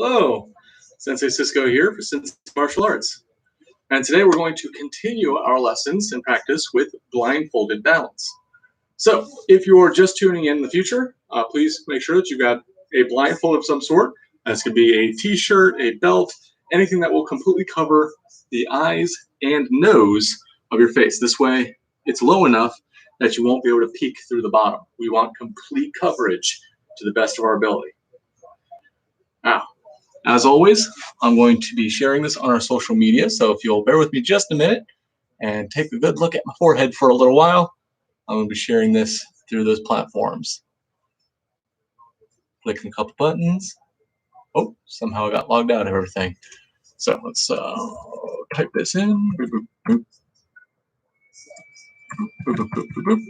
Hello, Sensei Cisco here for Sensei Martial Arts. And today we're going to continue our lessons and practice with blindfolded balance. So if you're just tuning in the future, please make sure that you've got a blindfold of some sort. This could be a t-shirt, a belt, anything that will completely cover the eyes and nose of your face. This way it's low enough that you won't be able to peek through the bottom. We want complete coverage to the best of our ability. Now, as always, I'm going to be sharing this on our social media, so if you'll bear with me just a minute and take a good look at my forehead for a little while, I'm going to be sharing this through those platforms. Clicking a couple buttons. Oh, somehow I got logged out of everything. So let's type this in. Boop, boop, boop. Boop, boop, boop, boop, boop.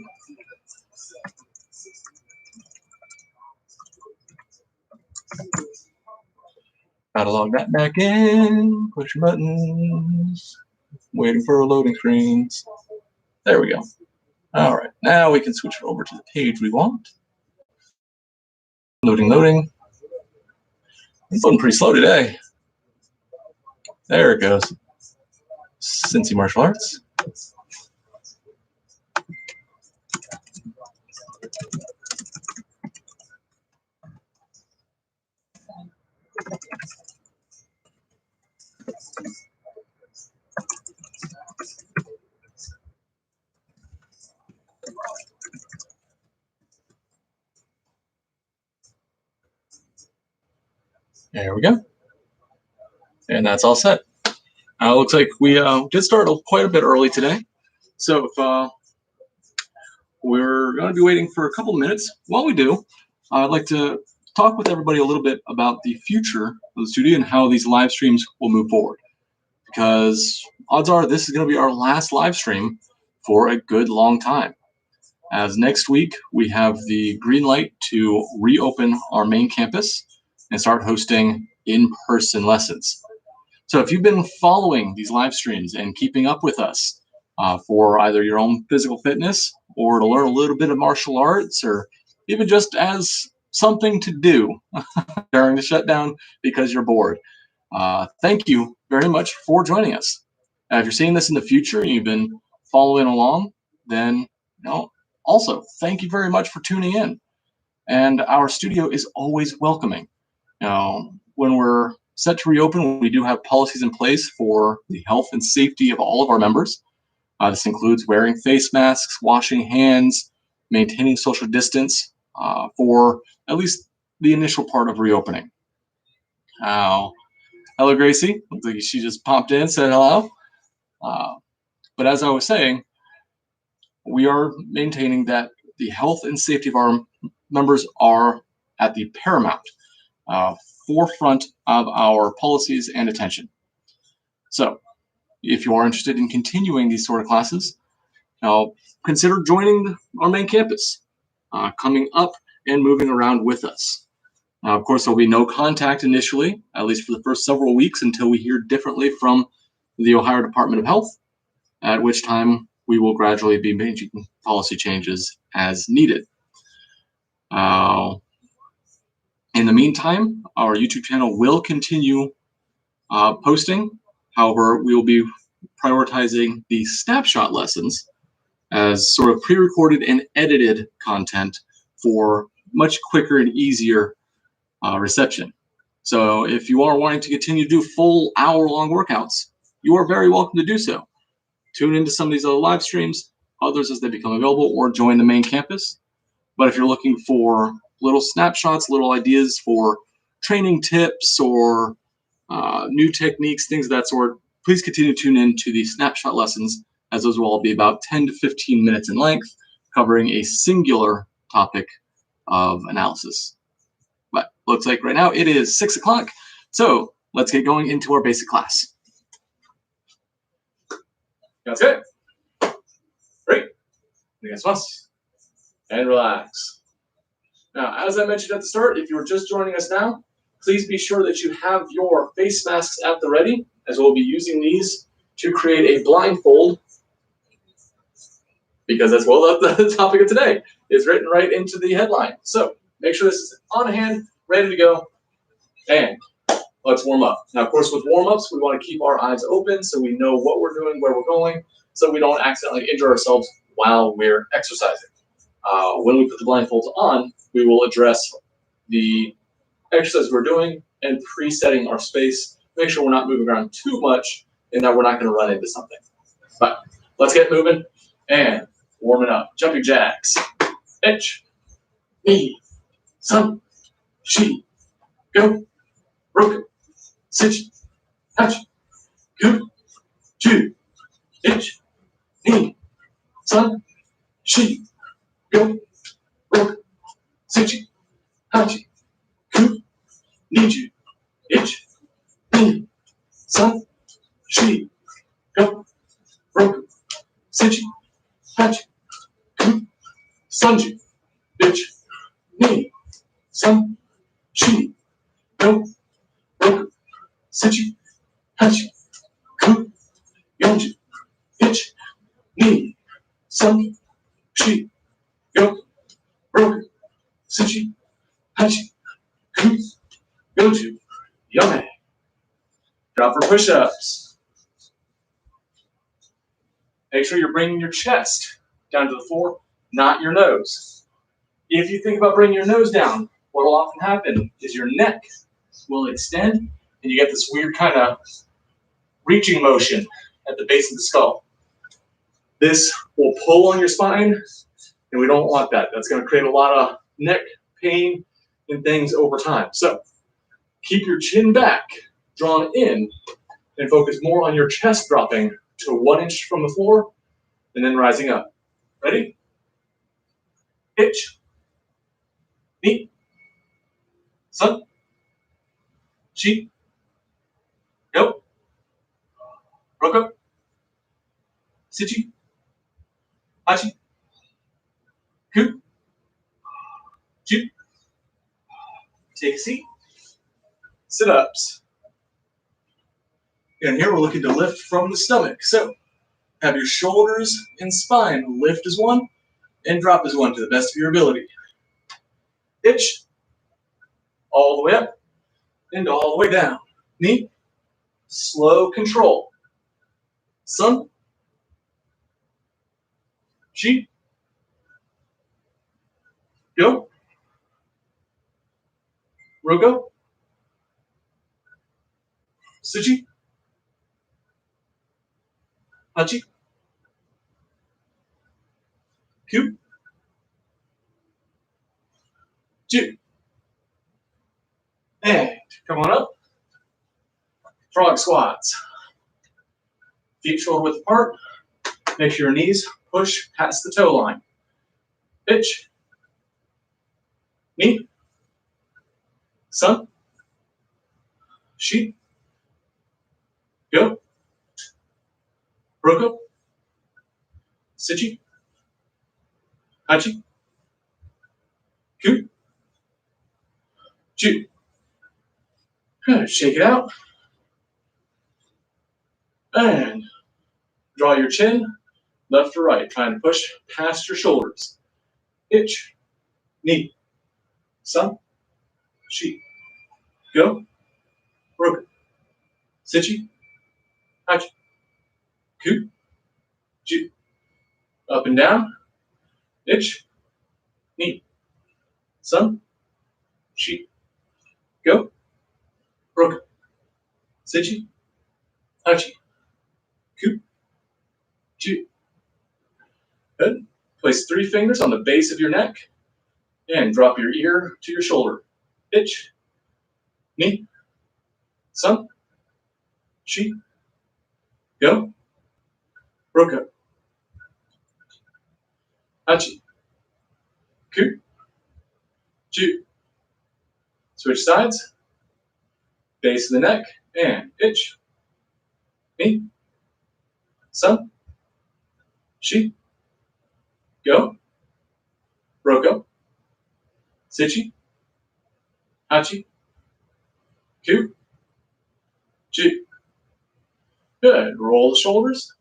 Gotta log that back in, push buttons, waiting for loading screens. There we go. All right, now we can switch it over to the page we want. Loading. It's looking pretty slow today. There it goes. Sensei Martial Arts. There we go. And that's all set. Looks like we did start quite a bit early today. So if we're going to be waiting for a couple minutes, while we do, I'd like to talk with everybody a little bit about the future of the studio and how these live streams will move forward. Because odds are this is going to be our last live stream for a good long time. As next week, we have the green light to reopen our main campus and start hosting in-person lessons. So if you've been following these live streams and keeping up with us for either your own physical fitness or to learn a little bit of martial arts or even just as something to do during the shutdown because you're bored, thank you very much for joining us. If you're seeing this in the future and you've been following along, then also thank you very much for tuning in. And our studio is always welcoming. When we're set to reopen, we do have policies in place for the health and safety of all of our members. This includes wearing face masks, washing hands, maintaining social distance for at least the initial part of reopening. Hello, Gracie. Looks like she just popped in, said hello. But as I was saying, we are maintaining that the health and safety of our members are at the paramount forefront of our policies and attention. So if you are interested in continuing these sort of classes, consider joining our main campus, coming up and moving around with us. Of course, there'll be no contact initially, at least for the first several weeks, until we hear differently from the Ohio Department of Health, at which time we will gradually be making policy changes as needed. In the meantime, our YouTube channel will continue posting. However, we will be prioritizing the snapshot lessons as sort of pre-recorded and edited content for much quicker and easier reception. So if you are wanting to continue to do full hour-long workouts, you are very welcome to do so. Tune into some of these other live streams, others as they become available, or join the main campus. But if you're looking for little snapshots, little ideas for training tips or new techniques, things of that sort, please continue to tune in to the snapshot lessons, as those will all be about 10 to 15 minutes in length, covering a singular topic of analysis. But looks like right now it is 6 o'clock, so let's get going into our basic class. That's good. Great. And relax. Now, as I mentioned at the start, if you're just joining us now, please be sure that you have your face masks at the ready, as we'll be using these to create a blindfold, because that's what the topic of today is written right into the headline. So make sure this is on hand, ready to go, and let's warm up. Now, of course, with warm-ups, we want to keep our eyes open so we know what we're doing, where we're going, so we don't accidentally injure ourselves while we're exercising. When we put the blindfolds on, we will address the exercise we're doing and presetting our space. Make sure we're not moving around too much and that we're not going to run into something. But let's get moving and warming up. Jumping jacks. Itch. Knee. Sun. She. Go. Broken. Sit. Touch. Go. Chew. Itch. Knee. Sun. She. Go. Broken. Sit. Touch. Go. Need you. Itch. Knee. Sun. She. Go. Broken. Sit. Touch. Go. Sunju. Itch. Knee. Sun. She. Go. Broken. Sit. Touch. Go. Yonju. Itch. Knee. Sun. She. Go. Broken. Sit. Touch. Go. Yonju. Yummy. Drop for push-ups. Make sure you're bringing your chest down to the floor, not your nose. If you think about bringing your nose down, what will often happen is your neck will extend and you get this weird kind of reaching motion at the base of the skull. This will pull on your spine, and we don't want that. That's going to create a lot of neck pain and things over time. So keep your chin back, drawn in, and focus more on your chest dropping to 1 inch from the floor and then rising up. Ready? Itch. Knee. Sun. She. Go. Roko. Sichi. Hachi. Ku. Ju. Take a seat. Sit-ups. And here we're looking to lift from the stomach. So have your shoulders and spine lift as one and drop as one to the best of your ability. Itch. All the way up and all the way down. Knee. Slow control. Sun. She. Go. Rogo. Suchi. Hachi. Ku. Ju. And come on up. Frog squats. Feet shoulder width apart. Make sure your knees push past the toe line. Pitch. Knee. Sun. She. Go. Roko. Sichi. Hachi. Ku. Ju. Good. Shake it out. And draw your chin left to right, trying to push past your shoulders. Itch. Knee. Sun. She. Go. Roko. Sichi. Hachi. Ku. Ju. Up and down. Itch. Knee. Sun. She. Go. Roko. Sichi. Hachi. Ku. Ju. Good. Place 3 fingers on the base of your neck and drop your ear to your shoulder. Itch. Knee. Sun. She. Go. Roko. Hachi. Ku. Ju. Switch sides. Base of the neck and itch. Knee. Sun. She. Go. Roko. Sichi. Hachi. Ku. Ju. Good. Roll the shoulders.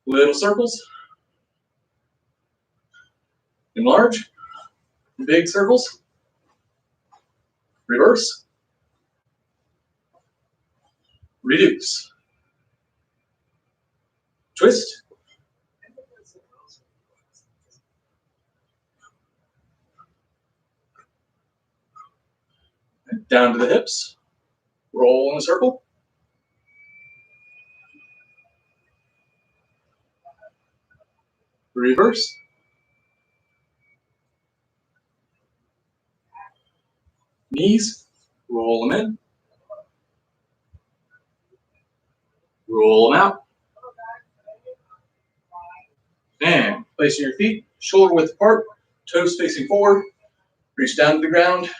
Little circles. Enlarge. Big circles. Reverse. reduce, twist, down to the hips, roll in a circle, reverse, knees, roll them in, roll them out, and placing your feet shoulder width apart, toes facing forward, reach down to the ground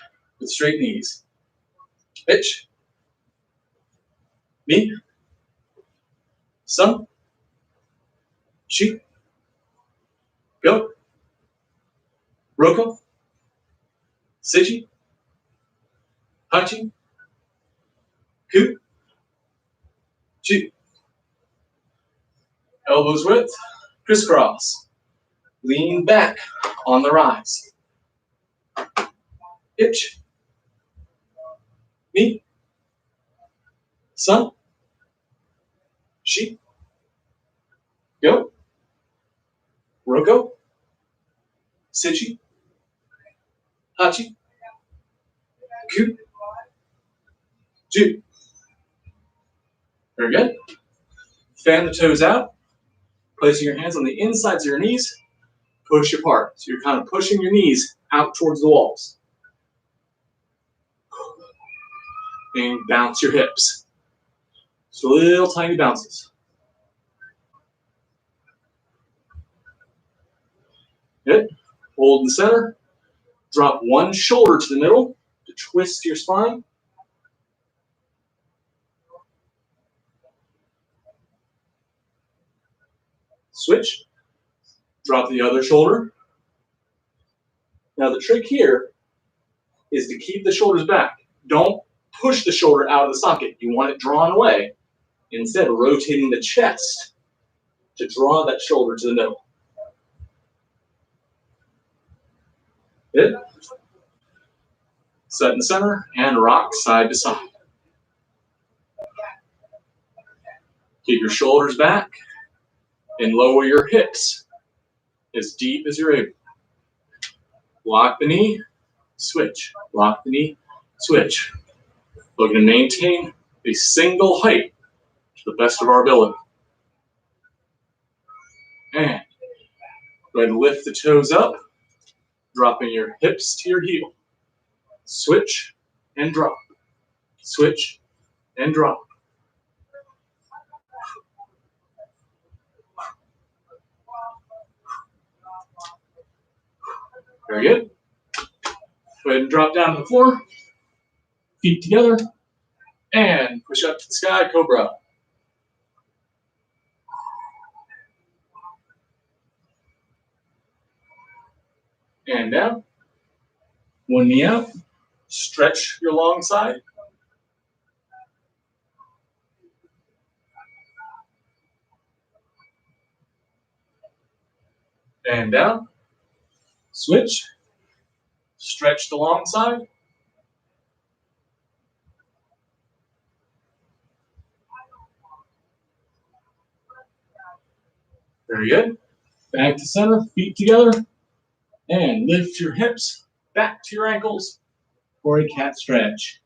with straight knees. Pitch, knee, sun, shi, go, roko, sechi, hachi, ku, chi. Elbows width, crisscross. Lean back on the rise. Pitch, knee, sun, shi, go, roko, sechi, hachi, ku, chi. Very good. Fan the toes out, placing your hands on the insides of your knees, push apart. So you're kind of pushing your knees out towards the walls. And bounce your hips. So little tiny bounces. Good. Hold in the center. Drop one shoulder to the middle to twist your spine. Switch. Drop the other shoulder. Now the trick here is to keep the shoulders back. Don't push the shoulder out of the socket. You want it drawn away. Instead, rotating the chest to draw that shoulder to the middle. Good. Set in the center and rock side to side. Keep your shoulders back and lower your hips as deep as you're able. Lock the knee, switch. Lock the knee, switch. Looking to maintain a single height to the best of our ability. And go ahead and lift the toes up, dropping your hips to your heel. Switch and drop. Switch and drop. Very good. Go ahead and drop down to the floor. Feet together. And push up to the sky, cobra. And down. One knee out. Stretch your long side. And down. Switch. Stretch the long side. Very good. Back to center, feet together. And lift your hips back to your ankles for a cat stretch.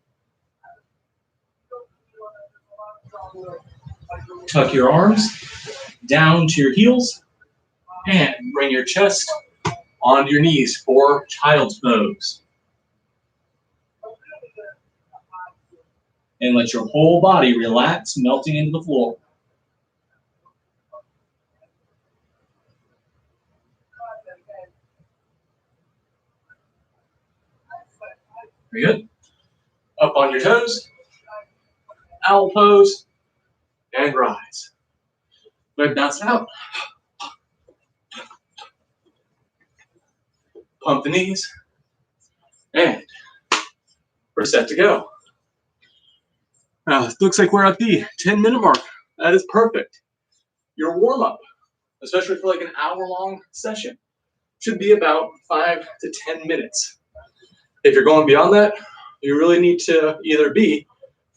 Tuck your arms down to your heels and bring your chest onto your knees for child's pose. And let your whole body relax, melting into the floor. Very good. Up on your toes, owl pose, and rise. Go ahead and bounce it out. Pump the knees, and we're set to go. Now, it looks like we're at the 10-minute mark. That is perfect. Your warm-up, especially for like an hour-long session, should be about 5 to 10 minutes. If you're going beyond that, you really need to either be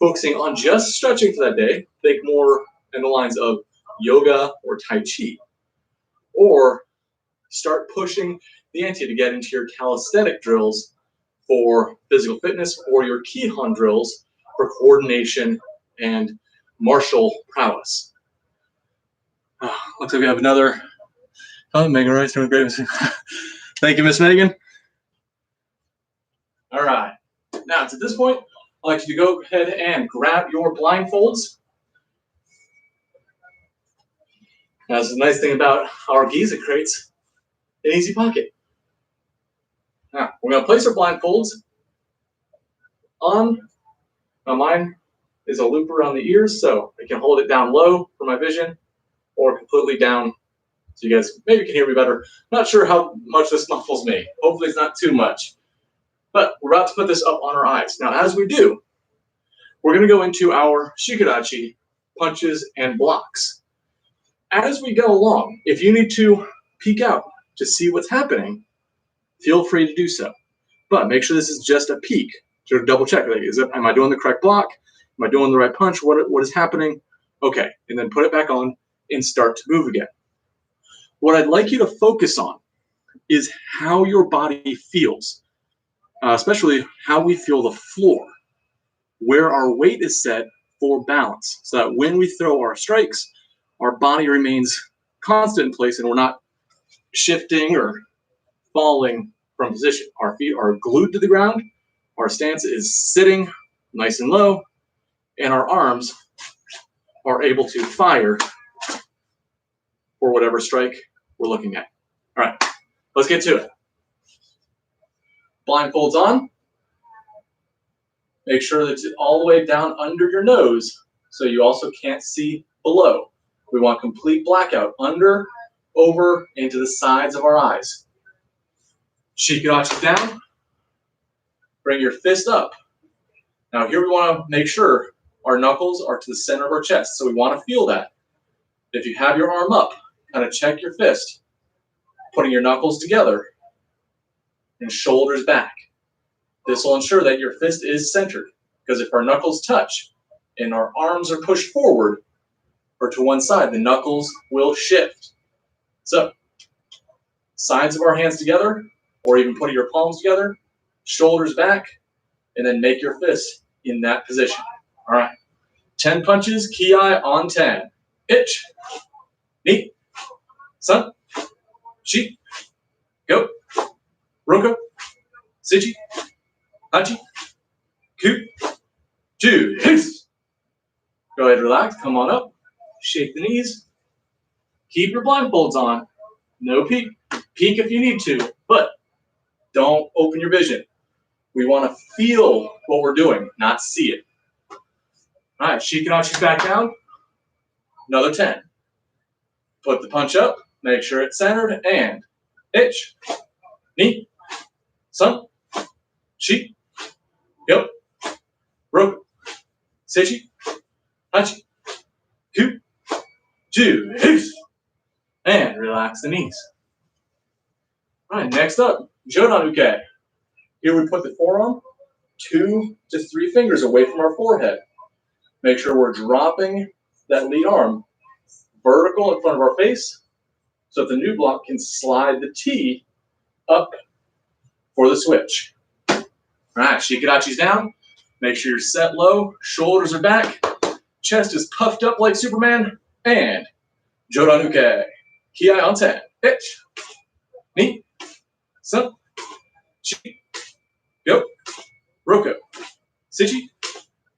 focusing on just stretching for that day, think more in the lines of yoga or Tai Chi. Or start pushing the ante to get into your calisthenic drills for physical fitness or your Kihon drills for coordination and martial prowess. Looks like we have another. Oh, Megan Rice doing great. Thank you, Miss Megan. All right. Now, to this point, I'd like you to go ahead and grab your blindfolds. Now, this is the nice thing about our gis, it creates an easy pocket. Now, we're going to place our blindfolds on. Now, mine is a loop around the ears, so I can hold it down low for my vision or completely down so you guys maybe can hear me better. Not sure how much this muffles me. Hopefully it's not too much. But we're about to put this up on our eyes. Now, as we do, we're going to go into our shikadachi, punches and blocks. As we go along, if you need to peek out to see what's happening, feel free to do so. But make sure this is just a peek to double check. Like, am I doing the correct block? Am I doing the right punch? What is happening? Okay, and then put it back on and start to move again. What I'd like you to focus on is how your body feels, especially how we feel the floor, where our weight is set for balance, so that when we throw our strikes, our body remains constant in place and we're not shifting or falling from position. Our feet are glued to the ground, our stance is sitting nice and low, and our arms are able to fire for whatever strike we're looking at. All right, let's get to it. Blindfolds on. Make sure that it's all the way down under your nose so you also can't see below. We want complete blackout under, over, into the sides of our eyes. Shikadachi down. Bring your fist up. Now here we want to make sure our knuckles are to the center of our chest, so we want to feel that. If you have your arm up, kind of check your fist, putting your knuckles together and shoulders back. This will ensure that your fist is centered, because if our knuckles touch and our arms are pushed forward or to one side, the knuckles will shift. So, sides of our hands together, or even putting your palms together, shoulders back, and then make your fist in that position. All right, 10 punches, ki on 10. Ich, ni, san, shi, go, roko, sichi, hachi, ku, ju, hiss. Go ahead, relax, come on up, shake the knees, keep your blindfolds on, no peek. Peek if you need to, but don't open your vision. We want to feel what we're doing, not see it. All right, shikadachi's back down, another 10. Put the punch up, make sure it's centered, and ich, ni, san, shi, go, roku, sechi, hachi, ku, ju, hiss. And relax the knees. All right, next up, Jodan-uke. Here we put the forearm 2 to 3 fingers away from our forehead. Make sure we're dropping that lead arm vertical in front of our face so that the new block can slide the T up for the switch. All right, shikadachi's down. Make sure you're set low, shoulders are back, chest is puffed up like Superman, and Jodan-uke. Ki on 10. Ich, ni, san, shi, go, roko, sichi,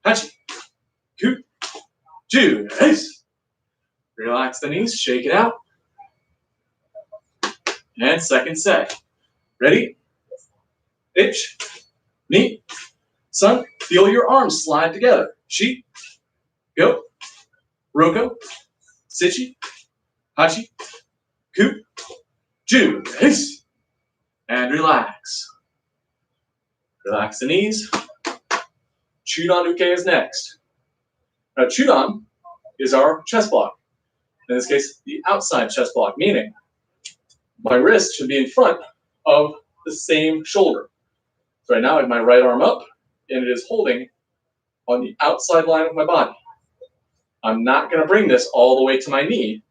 hachi, ku, ju, hiss. Relax the knees, shake it out. And second set. Ready? Ich, ni, san. Feel your arms slide together. Shi, go, roko, sichi, hachi, ku, ju, hiss. And relax. Relax the knees. Chudan-uke is next. Now, Chudan is our chest block. In this case, the outside chest block, meaning my wrist should be in front of the same shoulder. So right now I have my right arm up, and it is holding on the outside line of my body. I'm not going to bring this all the way to my knee,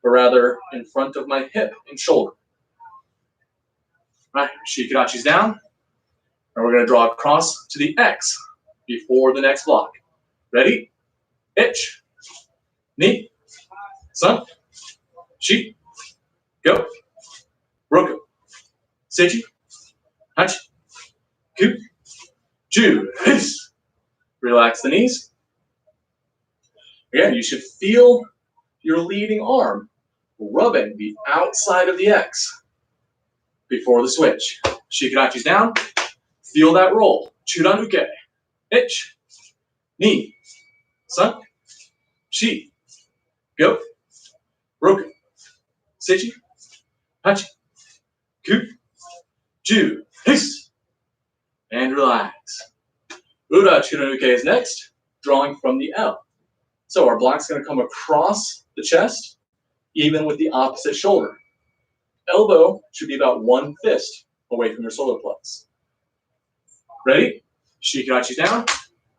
but rather in front of my hip and shoulder. All right, Shikadachi's down, and we're going to draw across to the X before the next block. Ready? Itch, knee, sun, shi, go, roku, sechi, hachi, ku, ju, hiss. Relax the knees. Again, you should feel your leading arm rubbing the outside of the X before the switch. Shikadachi's down. Feel that roll. Churanuke. Itch. Knee. Sun. Shi. Go. Roku. Sechi. Hachi. Ku. Ju. Hiss. And relax. Ura Churanuke is next, drawing from the L. So our block's going to come across the chest, even with the opposite shoulder. Elbow should be about one fist away from your solar plex. Ready? Shikadachi down,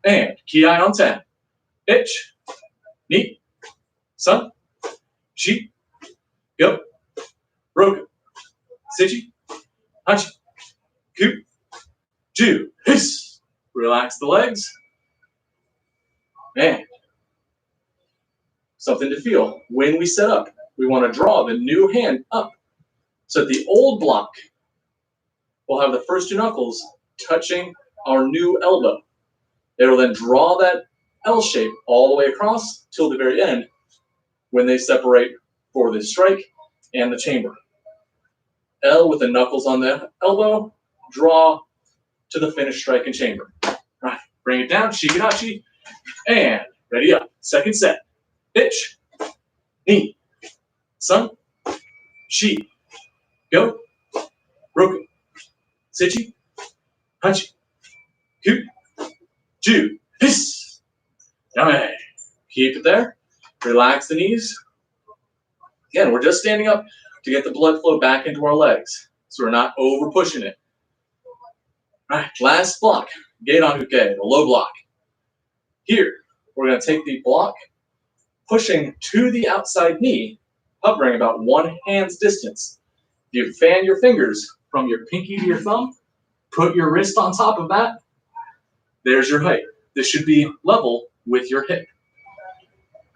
and Ki on 10. Itch, knee, sun, shi, go, roku, sechi, hachi, ku, ju, hiss. Relax the legs. And something to feel. When we set up, we want to draw the new hand up. So the old block will have the first two knuckles touching our new elbow. It will then draw that L shape all the way across till the very end when they separate for the strike and the chamber. L with the knuckles on the elbow, draw to the finished strike and chamber. All right, bring it down, Shikadachi, and ready up. Second set. Itch, knee, sun, shi, go, roku, sechi, hachi, ku, ju, hiss. Yame. Keep it there. Relax the knees. Again, we're just standing up to get the blood flow back into our legs, so we're not over pushing it. All right, last block. Gedan Uke, the low block. Here, we're going to take the block, pushing to the outside knee, hovering about one hand's distance. You fan your fingers from your pinky to your thumb, put your wrist on top of that. There's your height. This should be level with your hip.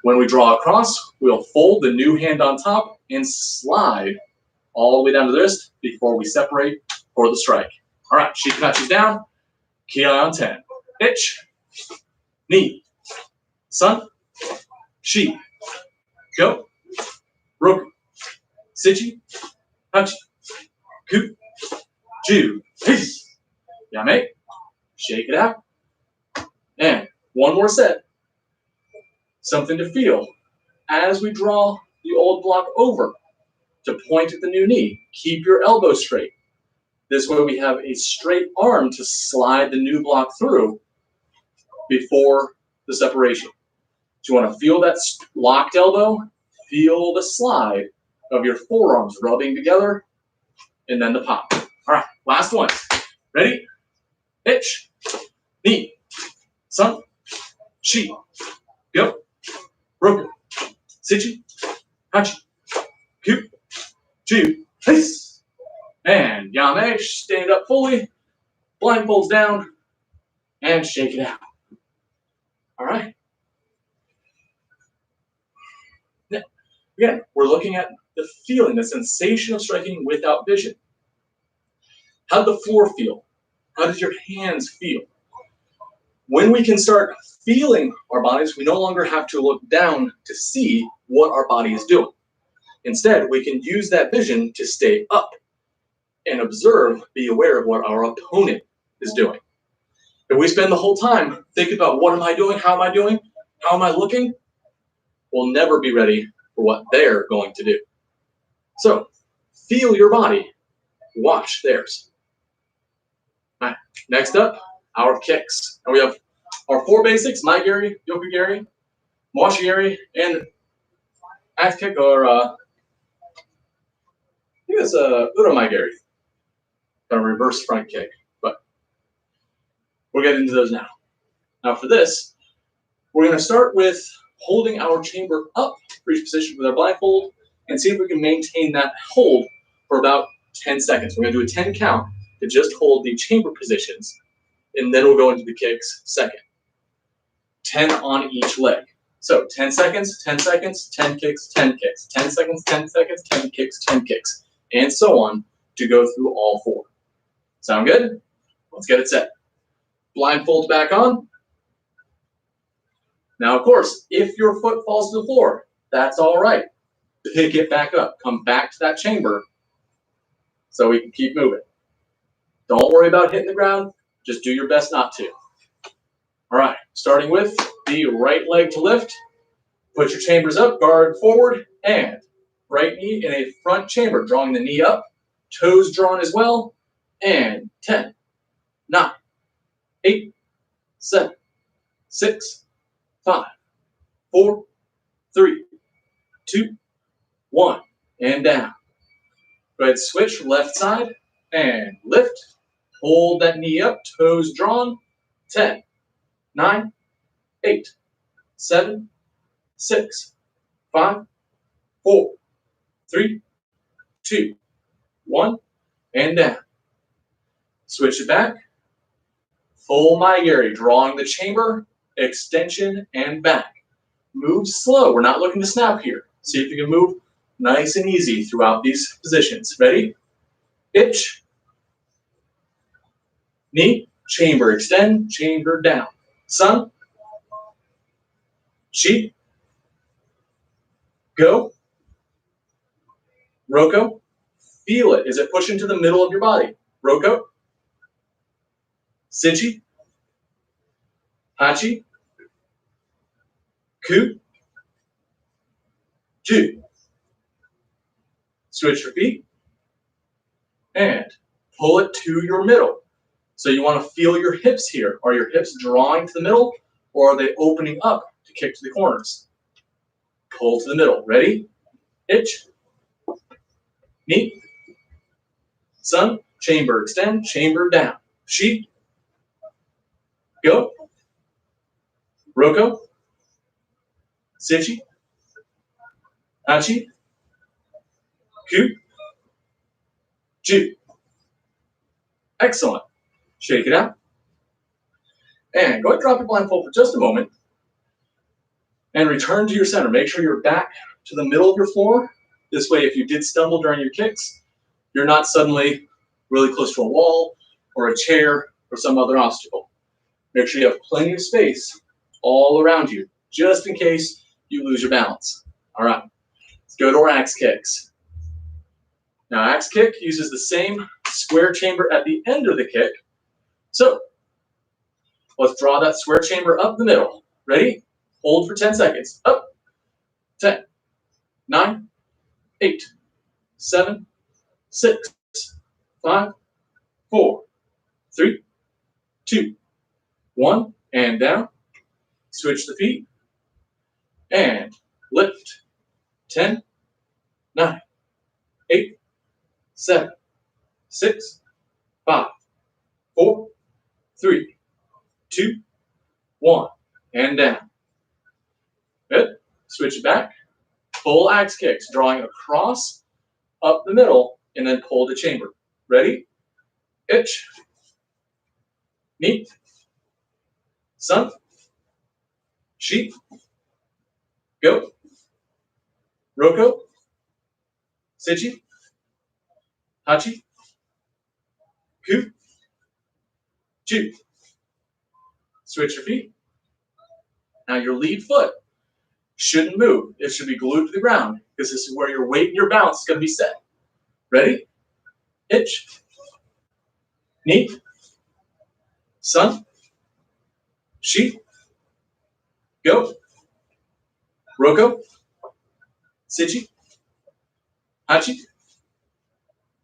When we draw across, we'll fold the new hand on top and slide all the way down to the wrist before we separate for the strike. All right, Shikadachi's down, Ki on 10. Itch, knee, sun, shi, go, roku, sechi, hachi, ku, ju, hiss. Yame. Shake it out. And one more set. Something to feel as we draw the old block over to point at the new knee. Keep your elbow straight. This way we have a straight arm to slide the new block through before the separation. Do you want to feel that locked elbow? Feel the slide of your forearms rubbing together, and then the pop. All right, last one. Ready? Itch, knee, sun, shi, go, roku, sechi, hachi, ku, ju, hiss. And Yame, stand up fully, blindfolds down, and shake it out. All right. Now, again, we're looking at the feeling, the sensation of striking without vision. How does the floor feel? How does your hands feel? When we can start feeling our bodies, we no longer have to look down to see what our body is doing. Instead, we can use that vision to stay up and observe, be aware of what our opponent is doing. If we spend the whole time thinking about what am I doing, how am I doing, how am I looking, we'll never be ready for what they're going to do. So, feel your body, watch theirs. All right, next up, our kicks. And we have our four basics: Maigiri, Yokogiri, Mwashigiri, and axe kick, or I think it's Uramaigiri. A reverse front kick, but we'll get into those now. Now for this, we're going to start with holding our chamber up for each position with our blindfold and see if we can maintain that hold for about 10 seconds. We're going to do a 10 count to just hold the chamber positions, and then we'll go into the kicks second. 10 on each leg. So 10 seconds, 10 seconds, 10 kicks, 10 kicks, 10 seconds, 10 seconds, 10 kicks, 10 kicks, and so on to go through all 4. Sound good? Let's get it set. Blindfold back on. Now, of course, if your foot falls to the floor, that's all right. Pick it back up. Come back to that chamber so we can keep moving. Don't worry about hitting the ground. Just do your best not to. All right, starting with the right leg to lift. Put your chambers up, guard forward, and right knee in a front chamber, drawing the knee up, toes drawn as well, and 10, 9, 8, 7, 6, 5, 4, 3, 2, 1, and down. Go ahead, switch left side, and lift. Hold that knee up, toes drawn, 10, 9, 8, 7, 6, 5, 4, 3, 2, 1, and down. Switch it back. Full Maigiri, drawing the chamber, extension, and back. Move slow. We're not looking to snap here. See if you can move nice and easy throughout these positions. Ready? Itch. Knee, chamber, extend, chamber down. Sun. Sheep. Go. Roko. Feel it. Is it pushing to the middle of your body? Roko. Sichi. Hachi. Ku. Ju. Switch your feet. And pull it to your middle. So you want to feel your hips here. Are your hips drawing to the middle, or are they opening up to kick to the corners? Pull to the middle. Ready? Itch. Knee. Sun. Chamber extend. Chamber down. Sheep. Go. Roko. Sichi. Hachi. Ku. Ju. Excellent. Shake it out. And go ahead and drop your blindfold for just a moment. And return to your center. Make sure you're back to the middle of your floor. This way, if you did stumble during your kicks, you're not suddenly really close to a wall or a chair or some other obstacle. Make sure you have plenty of space all around you, just in case you lose your balance. All right, let's go to our axe kicks. Now, axe kick uses the same square chamber at the end of the kick. So let's draw that square chamber up the middle. Ready? Hold for 10 seconds. Up. 10, 9, 8, 7, 6, 5, 4, 3, 2, 1, and down. Switch the feet. And lift. 10, 9, 8, 7, 6, 5, 4, 3, 2, 1, and down. Good. Switch it back. Full axe kicks, drawing across, up the middle, and then pull the chamber. Ready? Itch. Knee. Sun. Sheep. Go. Roko. Sichi. Hachi. Ku. Ju. Switch your feet. Now your lead foot shouldn't move. It should be glued to the ground because this is where your weight and your balance is going to be set. Ready? Itch. Knee. Sun. Sheep. Go. Roko. Sichi. Hachi.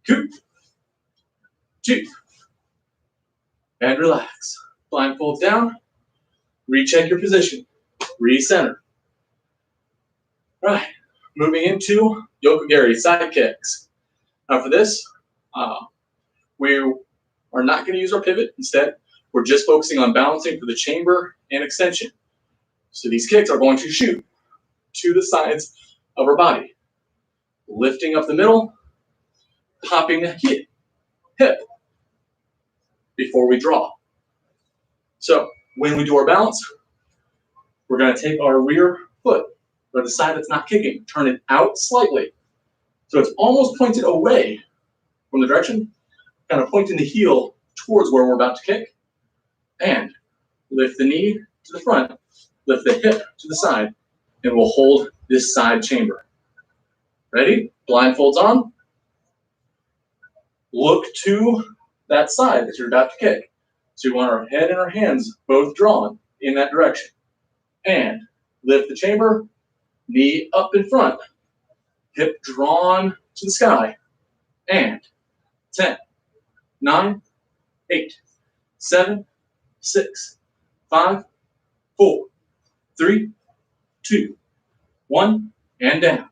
Ku. Ju. And relax. Blindfold down. Recheck your position. Recenter. Right. Moving into Yokogiri side kicks. Now for this, we are not going to use our pivot. Instead, We're just focusing on balancing for the chamber and extension. So these kicks are going to shoot to the sides of our body, lifting up the middle, popping the hip before we draw. So when we do our balance, we're going to take our rear foot, or the side that's not kicking, turn it out slightly. So it's almost pointed away from the direction, kind of pointing the heel towards where we're about to kick, and lift the knee to the front, lift the hip to the side, and we'll hold this side chamber. Ready? Blindfolds on. Look to that side that you're about to kick. So we want our head and our hands both drawn in that direction. And lift the chamber, knee up in front, hip drawn to the sky, and 10, 9, 8, 7, 6, 5, 4, 3, 2, 1, and down.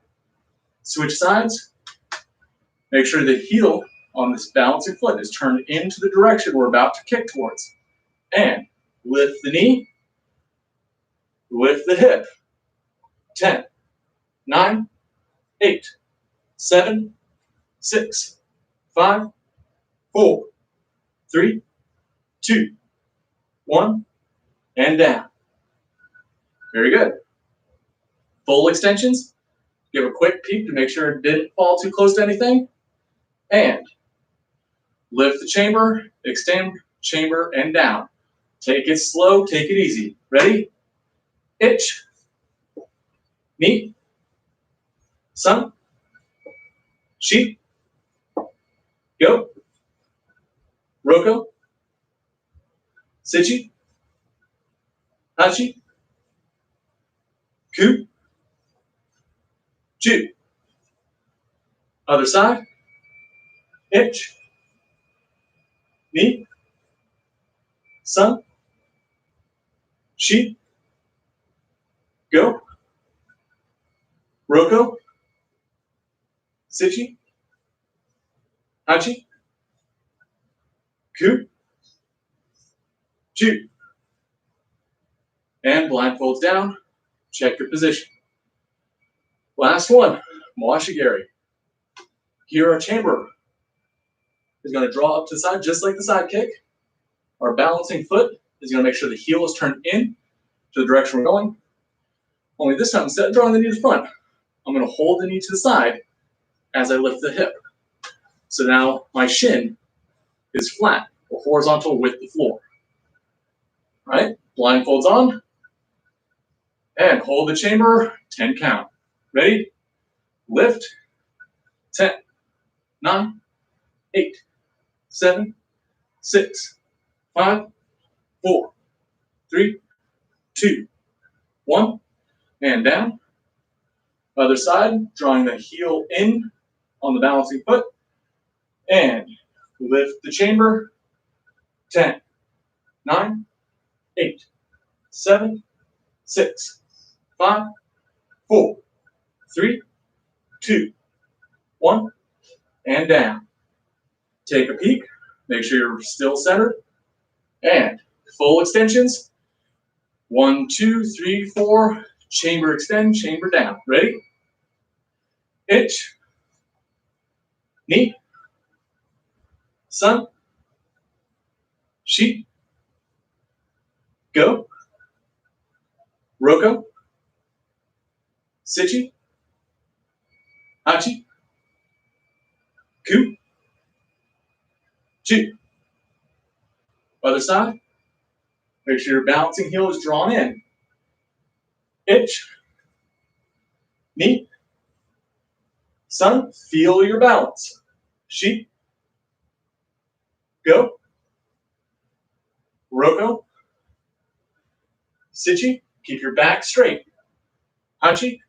Switch sides. Make sure the heel on this balancing foot is turned into the direction we're about to kick towards. And lift the knee, lift the hip. 10, 9, 8, 7, 6, 5, 4, 3, 2, 1, and down. Very good. Full extensions. Give a quick peek to make sure it didn't fall too close to anything. And lift the chamber, extend chamber, and down. Take it slow, take it easy. Ready? Itch. Knee. Sun. Sheep. Go. Roko. Sichi. Hachi. Ku. Ju. Other side. Itch. Knee. Sun. Sheep. Go. Roko. Sichi. Hachi. Ku. Ju. And blindfolds down. Check your position. Last one, Mwashigiri. Here our chamber is going to draw up to the side, just like the side kick. Our balancing foot is going to make sure the heel is turned in to the direction we're going. Only this time, instead of drawing the knee to the front, I'm going to hold the knee to the side as I lift the hip. So now my shin is flat or horizontal with the floor. All right, blindfolds on. And hold the chamber, 10 count. Ready? Lift. 10, 9, 8, 7, 6, 5, 4, 3, 2, 1, and down. Other side, drawing the heel in on the balancing foot. And lift the chamber. 10, 9, 8, 7, 6, 5, 4, 3, 2, 1, and down. Take a peek. Make sure you're still centered. And full extensions. 1, 2, 3, 4. Chamber extend, chamber down. Ready? Itch. Knee. Sun. Sheep. Go. Roko. Sichi. Hachi. Ku. Ju. Other side. Make sure your balancing heel is drawn in. Itch. Knee. Sun. Feel your balance. Sheep. Go. Roko. Sichi. Keep your back straight. Hachi.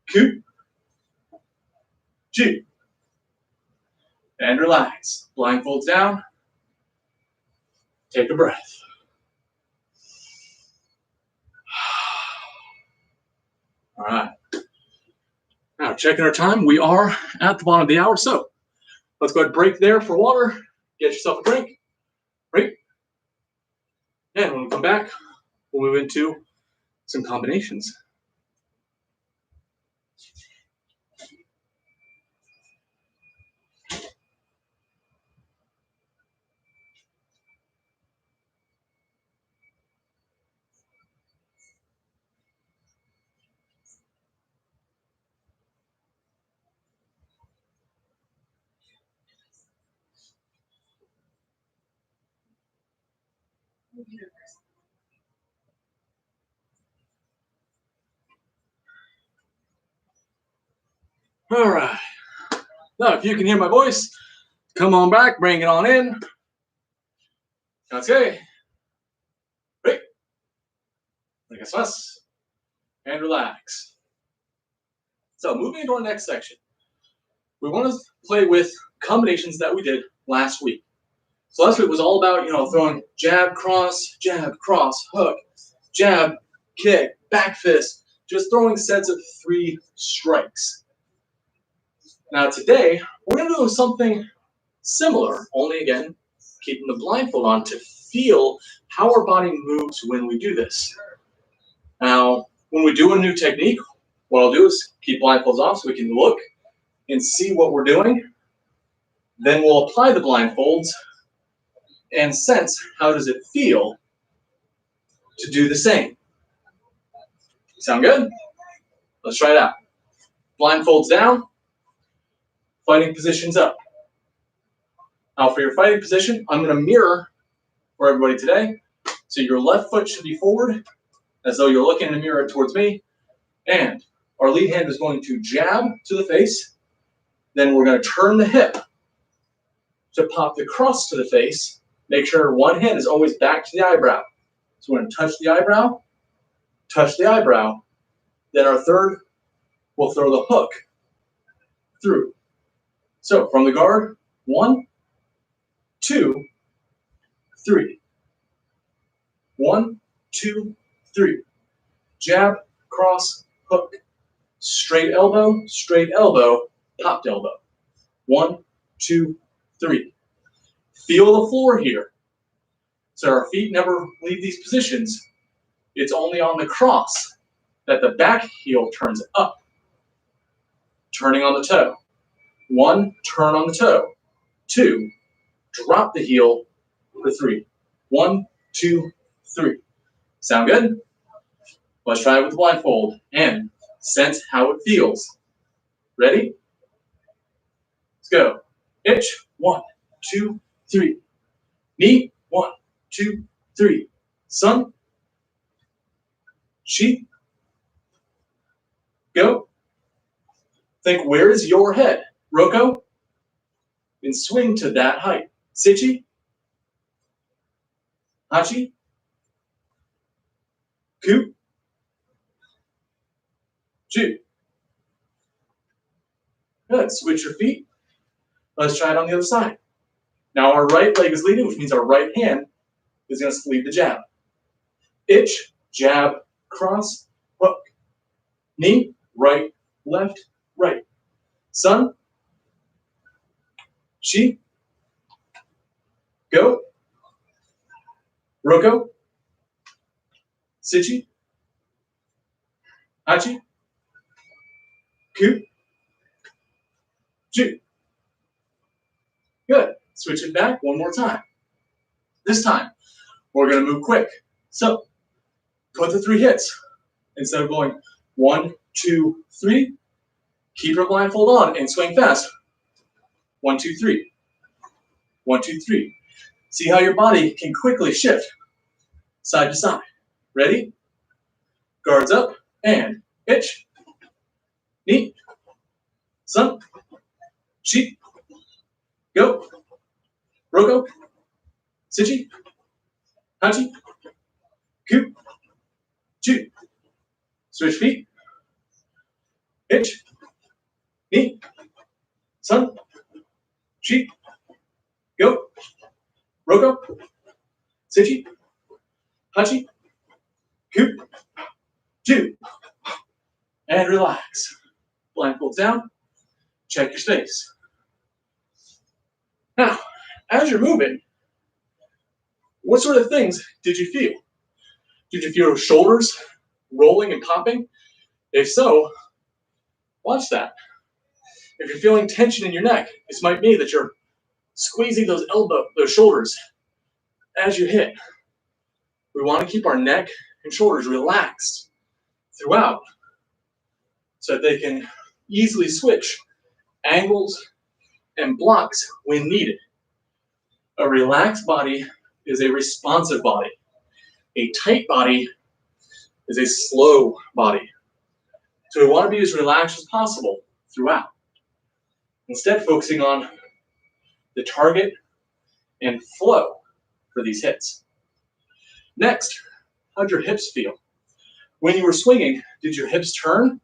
Ku. Ju. And relax. Blindfolds down. Take a breath. All right. Now, checking our time, we are at the bottom of the hour, so let's go ahead and break there for water. Get yourself a drink. Right? And when we come back, we'll move into some combinations. All right. Now, if you can hear my voice, come on back, bring it on in. Okay. Right. Like a fuss and relax. So moving into our next section, we want to play with combinations that we did last week. So last week was all about, throwing jab, cross, hook, jab, kick, back fist, just throwing sets of 3 strikes. Now today, we're going to do something similar, only again, keeping the blindfold on to feel how our body moves when we do this. Now, when we do a new technique, what I'll do is keep blindfolds off so we can look and see what we're doing. Then we'll apply the blindfolds and sense how does it feel to do the same. Sound good? Let's try it out. Blindfolds down, fighting positions up. Now for your fighting position, I'm going to mirror for everybody today. So your left foot should be forward, as though you're looking in the mirror towards me. And our lead hand is going to jab to the face. Then we're going to turn the hip to pop the cross to the face. Make sure one hand is always back to the eyebrow. So we're going to touch the eyebrow. Then our third, we'll throw the hook through. So from the guard, 1, 2, 3. 1, 2, 3. Jab, cross, hook. Straight elbow, popped elbow. 1, 2, 3. Feel the floor here. So our feet never leave these positions. It's only on the cross that the back heel turns up. Turning on the toe. 1, turn on the toe. 2, drop the heel for 3. 1, 2, 3. Sound good? Let's try it with the blindfold and sense how it feels. Ready? Let's go. Itch. 1, 2, 3. Knee. 1, 2, 3. Sun. Chi. Go. Think, where is your head? Roko. And swing to that height. Sichi. Hachi. Ku. Ju. Good. Switch your feet. Let's try it on the other side. Now our right leg is leading, which means our right hand is going to lead the jab. Itch, jab, cross, hook. Knee, right, left, right. Sun. Chi. Go. Roko. Sichi. Hachi. Ku. Ju. Good. Switch it back one more time. This time, we're going to move quick. So, put the 3 hits. Instead of going 1, 2, 3, keep your blindfold on and swing fast. 1, 2, 3. 1, 2, 3. See how your body can quickly shift side to side. Ready? Guards up and itch. Knee. Sun. Chi. Go. Roko. Sichi. Hachi. Ku. Ju. Switch feet. Itch. Knee. Sun. Chi. Go. Roko. Sichi. Hachi. Ku. Ju. And relax. Blindfold down. Check your space. Now, as you're moving, What sort of things did you feel? Did you feel your shoulders rolling and popping? If so, watch that. If you're feeling tension in your neck, this might mean that you're squeezing those shoulders as you hit. We want to keep our neck and shoulders relaxed throughout so that they can easily switch angles and blocks when needed. A relaxed body is a responsive body. A tight body is a slow body. So we want to be as relaxed as possible throughout. Instead, focusing on the target and flow for these hits. Next, how'd your hips feel? When you were swinging, did your hips turn?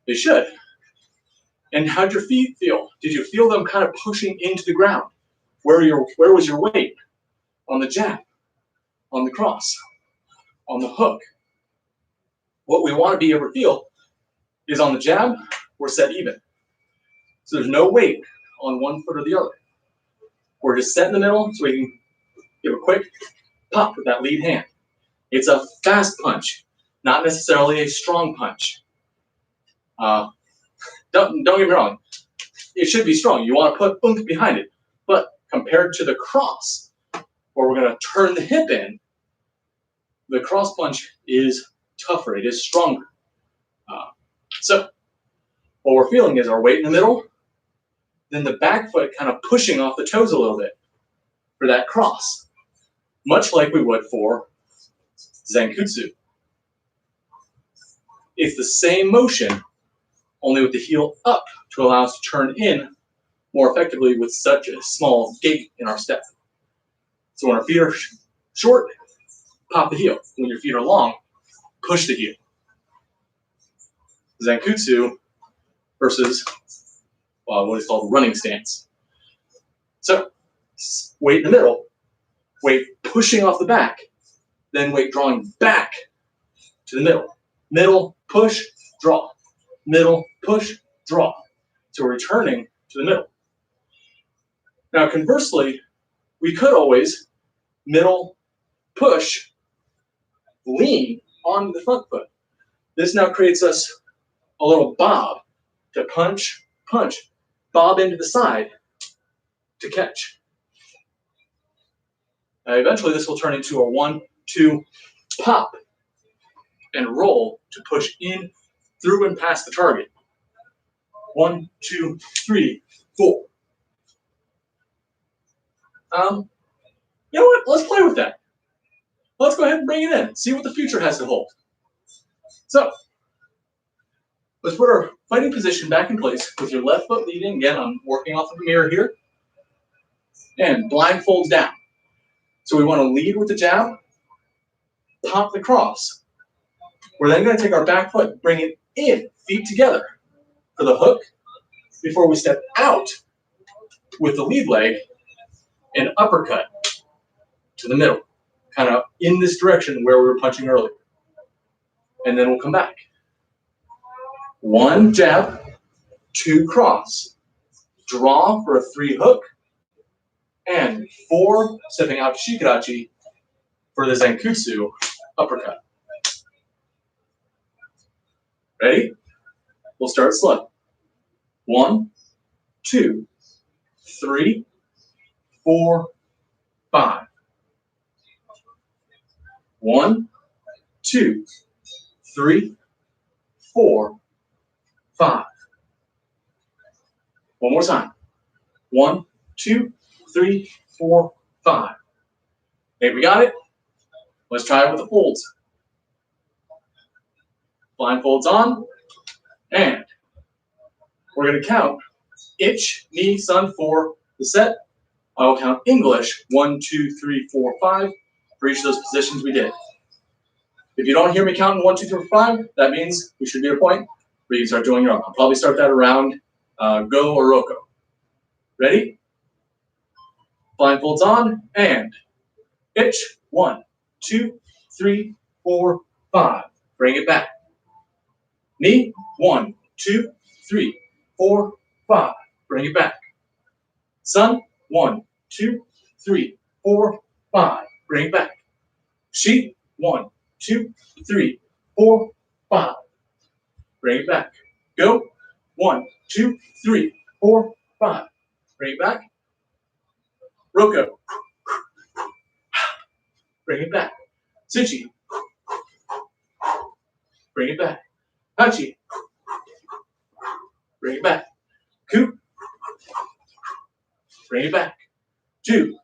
They should. And how'd your feet feel? Did you feel them kind of pushing into the ground? Where was your weight? On the jab, on the cross, on the hook. What we want to be able to feel is on the jab, we're set even. So there's no weight on one foot or the other. We're just set in the middle so we can give a quick pop with that lead hand. It's a fast punch, not necessarily a strong punch. Don't get me wrong. It should be strong. You want to put oomph behind it. But compared to the cross, where we're going to turn the hip in, the cross punch is tougher. It is stronger. So what we're feeling is our weight in the middle, then the back foot kind of pushing off the toes a little bit for that cross, much like we would for Zenkutsu. It's the same motion, only with the heel up to allow us to turn in more effectively with such a small gait in our step. So when our feet are short, pop the heel. When your feet are long, push the heel. Zenkutsu versus what is called running stance. So weight in the middle, weight pushing off the back, then weight drawing back to the middle. Middle, push, draw. Middle, push, draw. So we're returning to the middle. Now conversely, we could always middle, push, lean on the front foot. This now creates us a little bob to punch, punch, bob into the side to catch. Eventually this will turn into a 1, 2, pop, and roll to push in, through, and past the target. 1, 2, 3, 4. You know what? Let's play with that. Let's go ahead and bring it in. See what the future has to hold. So, let's put our fighting position back in place with your left foot leading. Again, I'm working off of the mirror here. And blindfolds down. So we want to lead with the jab, pop the cross. We're then going to take our back foot, bring it in, feet together for the hook before we step out with the lead leg and uppercut to the middle, kind of in this direction where we were punching earlier. And then we'll come back. 1 jab, 2 cross, draw for a 3 hook, and 4 stepping out to shikarachi for the Zenkutsu uppercut. Ready? We'll start slow. 1, 2, 3, 4, 5. 1, 2, 3, 4, 5. One more time. 1, 2, 3, 4, 5. Okay, we got it? Let's try it with the folds. Blindfolds on, and we're going to count ich, ni, sun for the set. I will count English 1, 2, 3, 4, 5 for each of those positions we did. If you don't hear me counting 1, 2, 3, 4, 5, that means we should be at a point where you can start doing your own. I'll probably start that around go or roko. Ready? Blindfolds on, and ich, 1, 2, 3, 4, 5. Bring it back. Ni, 1, 2, 3, 4, 5. Bring it back. Sun, 1, 2, 3, 4, 5. Bring it back. Sheep. 1, 2, 3, 4, 5. Bring it back. Go. 1, 2, 3, 4, 5. Bring it back. Roko. Bring it back. Suchi. Bring it back. Hachi. Bring it back. Ku. Bring it back. 2.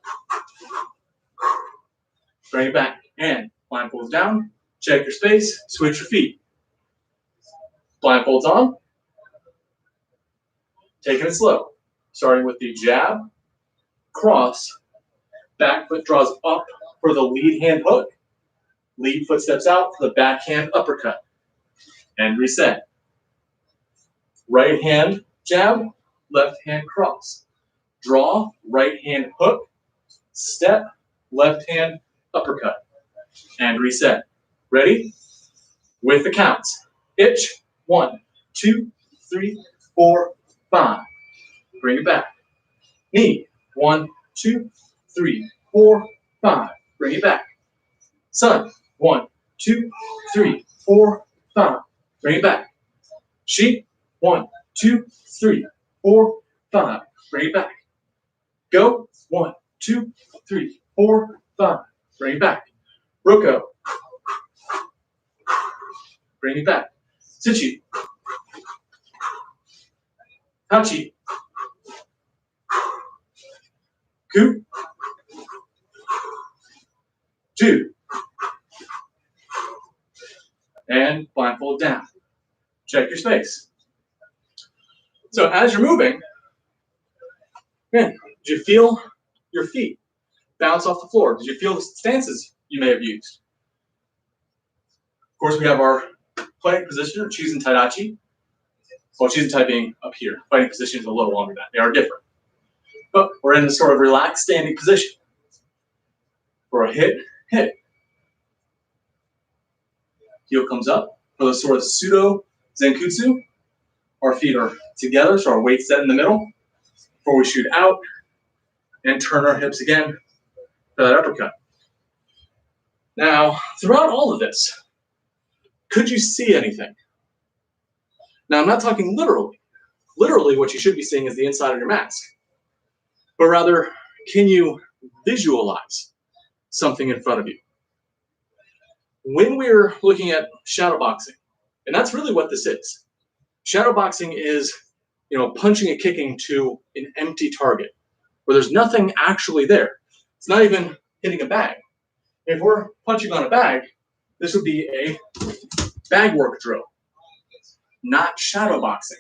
Bring it back. And blindfolds down. Check your space. Switch your feet. Blindfolds on. Taking it slow. Starting with the jab, cross, back foot draws up for the lead hand hook. Lead foot steps out for the backhand uppercut. And reset. Right hand jab, left hand cross. Draw, right hand hook. Step, left hand uppercut. And reset. Ready? With the counts. Itch. 1, 2, 3, 4, 5. Bring it back. Knee. 1, 2, 3, 4, 5. Bring it back. Sun. 1, 2, 3, 4, 5. Bring it back. Sheep. 1, 2, 3, 4, 5. Bring it back. Go. 1, 2, 3, 4, 5. Bring it back. Roko. Bring it back. Suchi. Hachi. Ku. 2. And blindfold down. Check your space. So as you're moving, man, did you feel your feet bounce off the floor? Did you feel the stances you may have used? Of course, we have our fighting position of Chizen Taidachi. Well, Chizen Tai being up here. Fighting position is a little longer than that. They are different. But we're in a sort of relaxed standing position. For a hit. Heel comes up. For the sort of pseudo Zenkutsu, our feet are together, so our weight's set in the middle. Before we shoot out and turn our hips again for that uppercut. Now, throughout all of this, could you see anything? Now, I'm not talking literally. Literally, what you should be seeing is the inside of your mask. But rather, can you visualize something in front of you? When we're looking at shadow boxing, and that's really what this is. Shadow boxing is, punching and kicking to an empty target where there's nothing actually there. It's not even hitting a bag. If we're punching on a bag, this would be a bag work drill, not shadow boxing.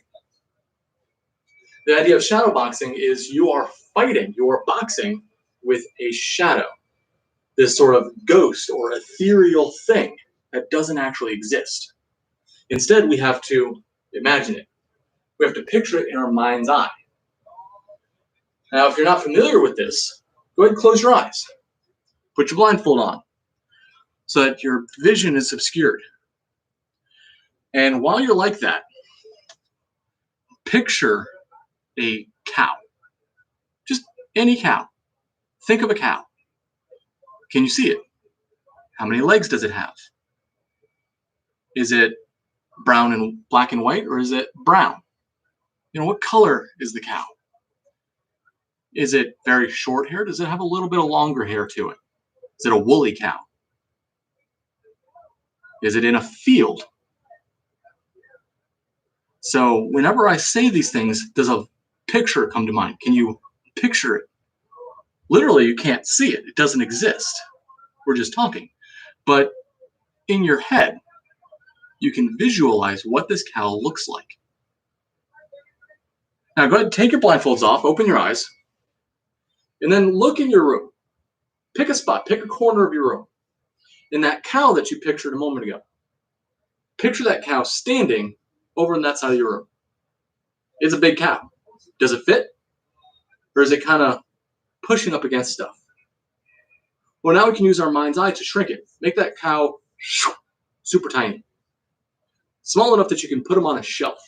The idea of shadow boxing is you are fighting, you are boxing with a shadow, this sort of ghost or ethereal thing that doesn't actually exist. Instead, we have to imagine it. We have to picture it in our mind's eye. Now, if you're not familiar with this, go ahead and close your eyes. Put your blindfold on so that your vision is obscured. And while you're like that, picture a cow. Just any cow. Think of a cow. Can you see it? How many legs does it have? Is it brown and black and white, or is it brown? What color is the cow? Is it very short hair? Does it have a little bit of longer hair to it? Is it a woolly cow? Is it in a field? So whenever I say these things, does a picture come to mind? Can you picture it? Literally, you can't see it. It doesn't exist. We're just talking. But in your head, you can visualize what this cow looks like. Now go ahead and take your blindfolds off, open your eyes, and then look in your room. Pick a spot, pick a corner of your room. And that cow that you pictured a moment ago, picture that cow standing over on that side of your room. It's a big cow. Does it fit? Or is it kind of pushing up against stuff? Well, now we can use our mind's eye to shrink it. Make that cow super tiny. Small enough that you can put them on a shelf.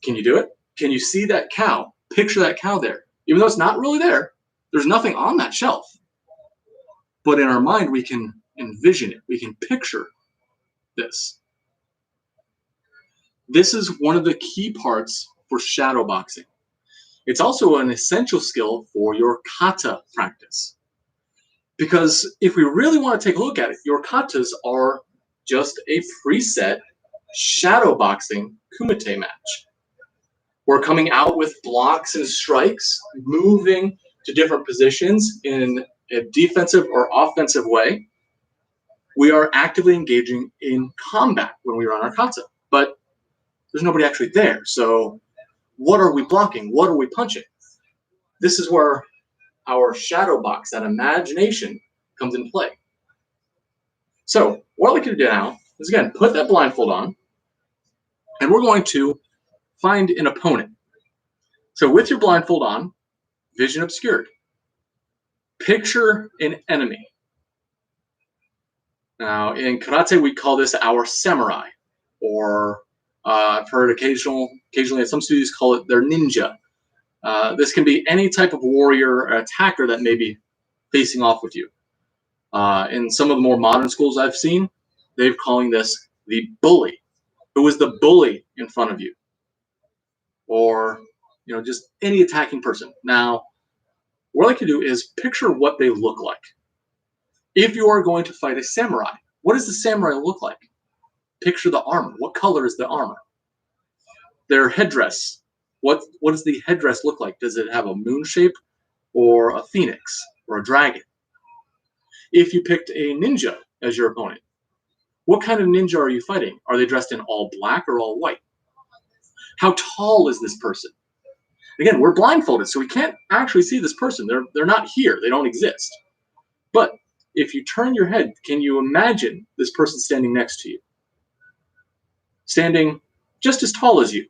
Can you do it? Can you see that cow? Picture that cow there. Even though it's not really there, There's nothing on that shelf. But in our mind, we can envision it. We can picture this. This is one of the key parts for shadow boxing. It's also an essential skill for your kata practice. Because if we really want to take a look at it, your katas are just a preset shadow boxing kumite match. We're coming out with blocks and strikes, moving to different positions in a defensive or offensive way. We are actively engaging in combat when we run our kata, but there's nobody actually there. So what are we blocking? What are we punching? This is where our shadow box, that imagination, comes in play. So what I'd like you to do now is, again, put that blindfold on, and we're going to find an opponent. So with your blindfold on, vision obscured, picture an enemy. Now, in karate, we call this our samurai, or I've heard occasionally some studios call it their ninja. This can be any type of warrior or attacker that may be facing off with you. In some of the more modern schools I've seen, they're calling this the bully. Who is the bully in front of you? Or, just any attacking person. Now, what I like to do is picture what they look like. If you are going to fight a samurai, what does the samurai look like? Picture the armor. What color is the armor? Their headdress. What does the headdress look like? Does it have a moon shape or a phoenix or a dragon? If you picked a ninja as your opponent, what kind of ninja are you fighting? Are they dressed in all black or all white? How tall is this person? Again, we're blindfolded, so we can't actually see this person. They're not here. They don't exist. But if you turn your head, can you imagine this person standing next to you? Standing just as tall as you.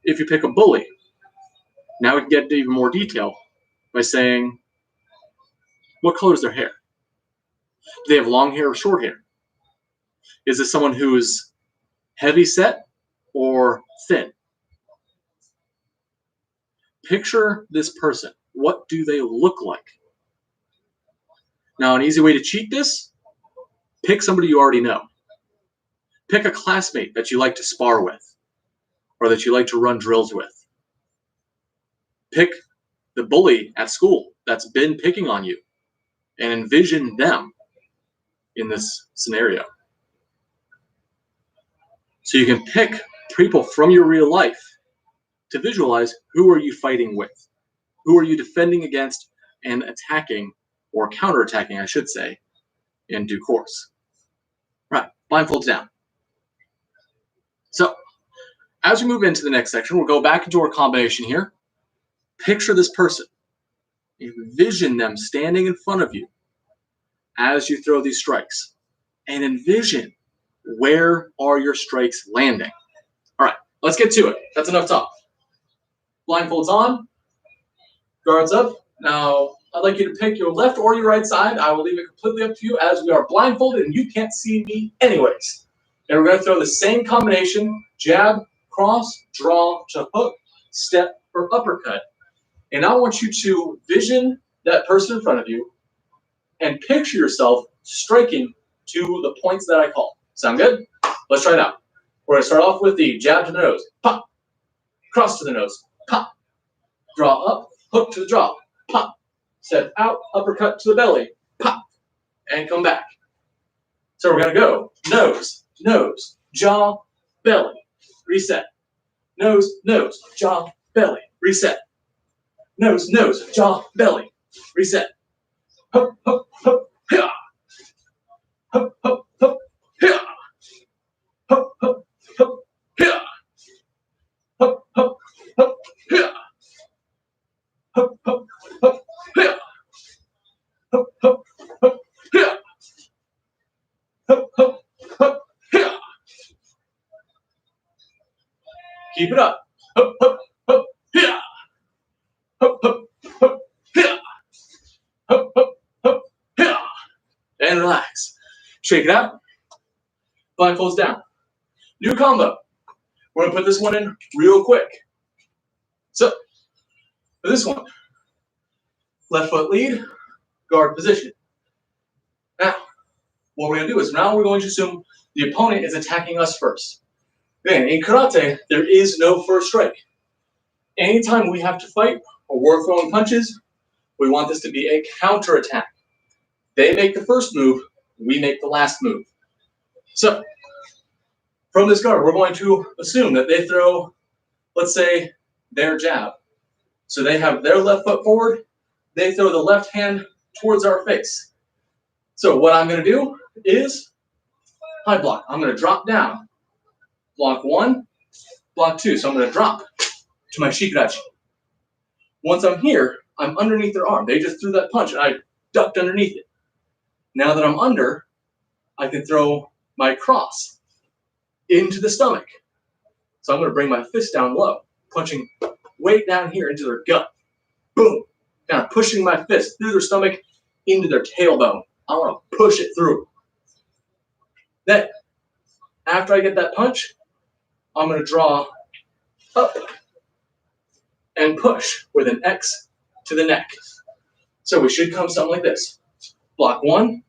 If you pick a bully, now we can get into even more detail by saying, what color is their hair? Do they have long hair or short hair? Is this someone who is heavy set or thin? Picture this person. What do they look like? Now, an easy way to cheat this, pick somebody you already know. Pick a classmate that you like to spar with or that you like to run drills with. Pick the bully at school that's been picking on you and envision them in this scenario. So you can pick people from your real life to visualize who are you fighting with, who are you defending against and attacking, or counterattacking, I should say, in due course. Right, blindfolds down. So as we move into the next section, we'll go back into our combination here. Picture this person. Envision them standing in front of you as you throw these strikes. And envision, where are your strikes landing? All right, let's get to it. That's enough talk. Blindfolds on, guards up. Now, I'd like you to pick your left or your right side. I will leave it completely up to you as we are blindfolded and you can't see me anyways. And we're going to throw the same combination, jab, cross, draw to hook, step, or uppercut. And I want you to vision that person in front of you and picture yourself striking to the points that I call. Sound good? Let's try it out. We're going to start off with the jab to the nose, pop, cross to the nose, pop, draw up, hook to the jaw, pop, step out, uppercut to the belly, pop, and come back. So we're going to go nose, nose, jaw, belly, reset. Nose, nose, jaw, belly, reset. Nose, nose, jaw, belly, reset. Hup, hup, hup, yeah. Hup, hup, hup, yeah. Hup, hup, hup, yeah. Hup, hup, hup, yeah. Hup, hup, hup, yeah. Hup, hup, hup, yeah. Hup, hup, hup, yeah. Keep it up. Hup, hup, hup, yeah. Hup, hup, hup, yeah. Hup, hup, hup, yeah. And relax. Shake it out. Blindfolds down. New combo. We're going to put this one in real quick. So, for this one, Left foot lead, guard position. Now, what we're going to do is now we're going to assume the opponent is attacking us first. Again, in karate, there is no first strike. Anytime we have to fight or we're throwing punches, we want this to be a counter attack. They make the first move, we make the last move. So, from this guard, we're going to assume that they throw, let's say, their jab. So they have their left foot forward, they throw the left hand towards our face. So what I'm going to do is high block. I'm going to drop down. Block 1, block 2. So I'm going to drop to my shikarachi. Once I'm here, I'm underneath their arm. They just threw that punch and I ducked underneath it. Now that I'm under, I can throw my cross into the stomach. So I'm going to bring my fist down low, punching way down here into their gut. Boom. Kind of pushing my fist through their stomach into their tailbone. I want to push it through. Then, after I get that punch, I'm going to draw up and push with an X to the neck. So we should come something like this. Block 1,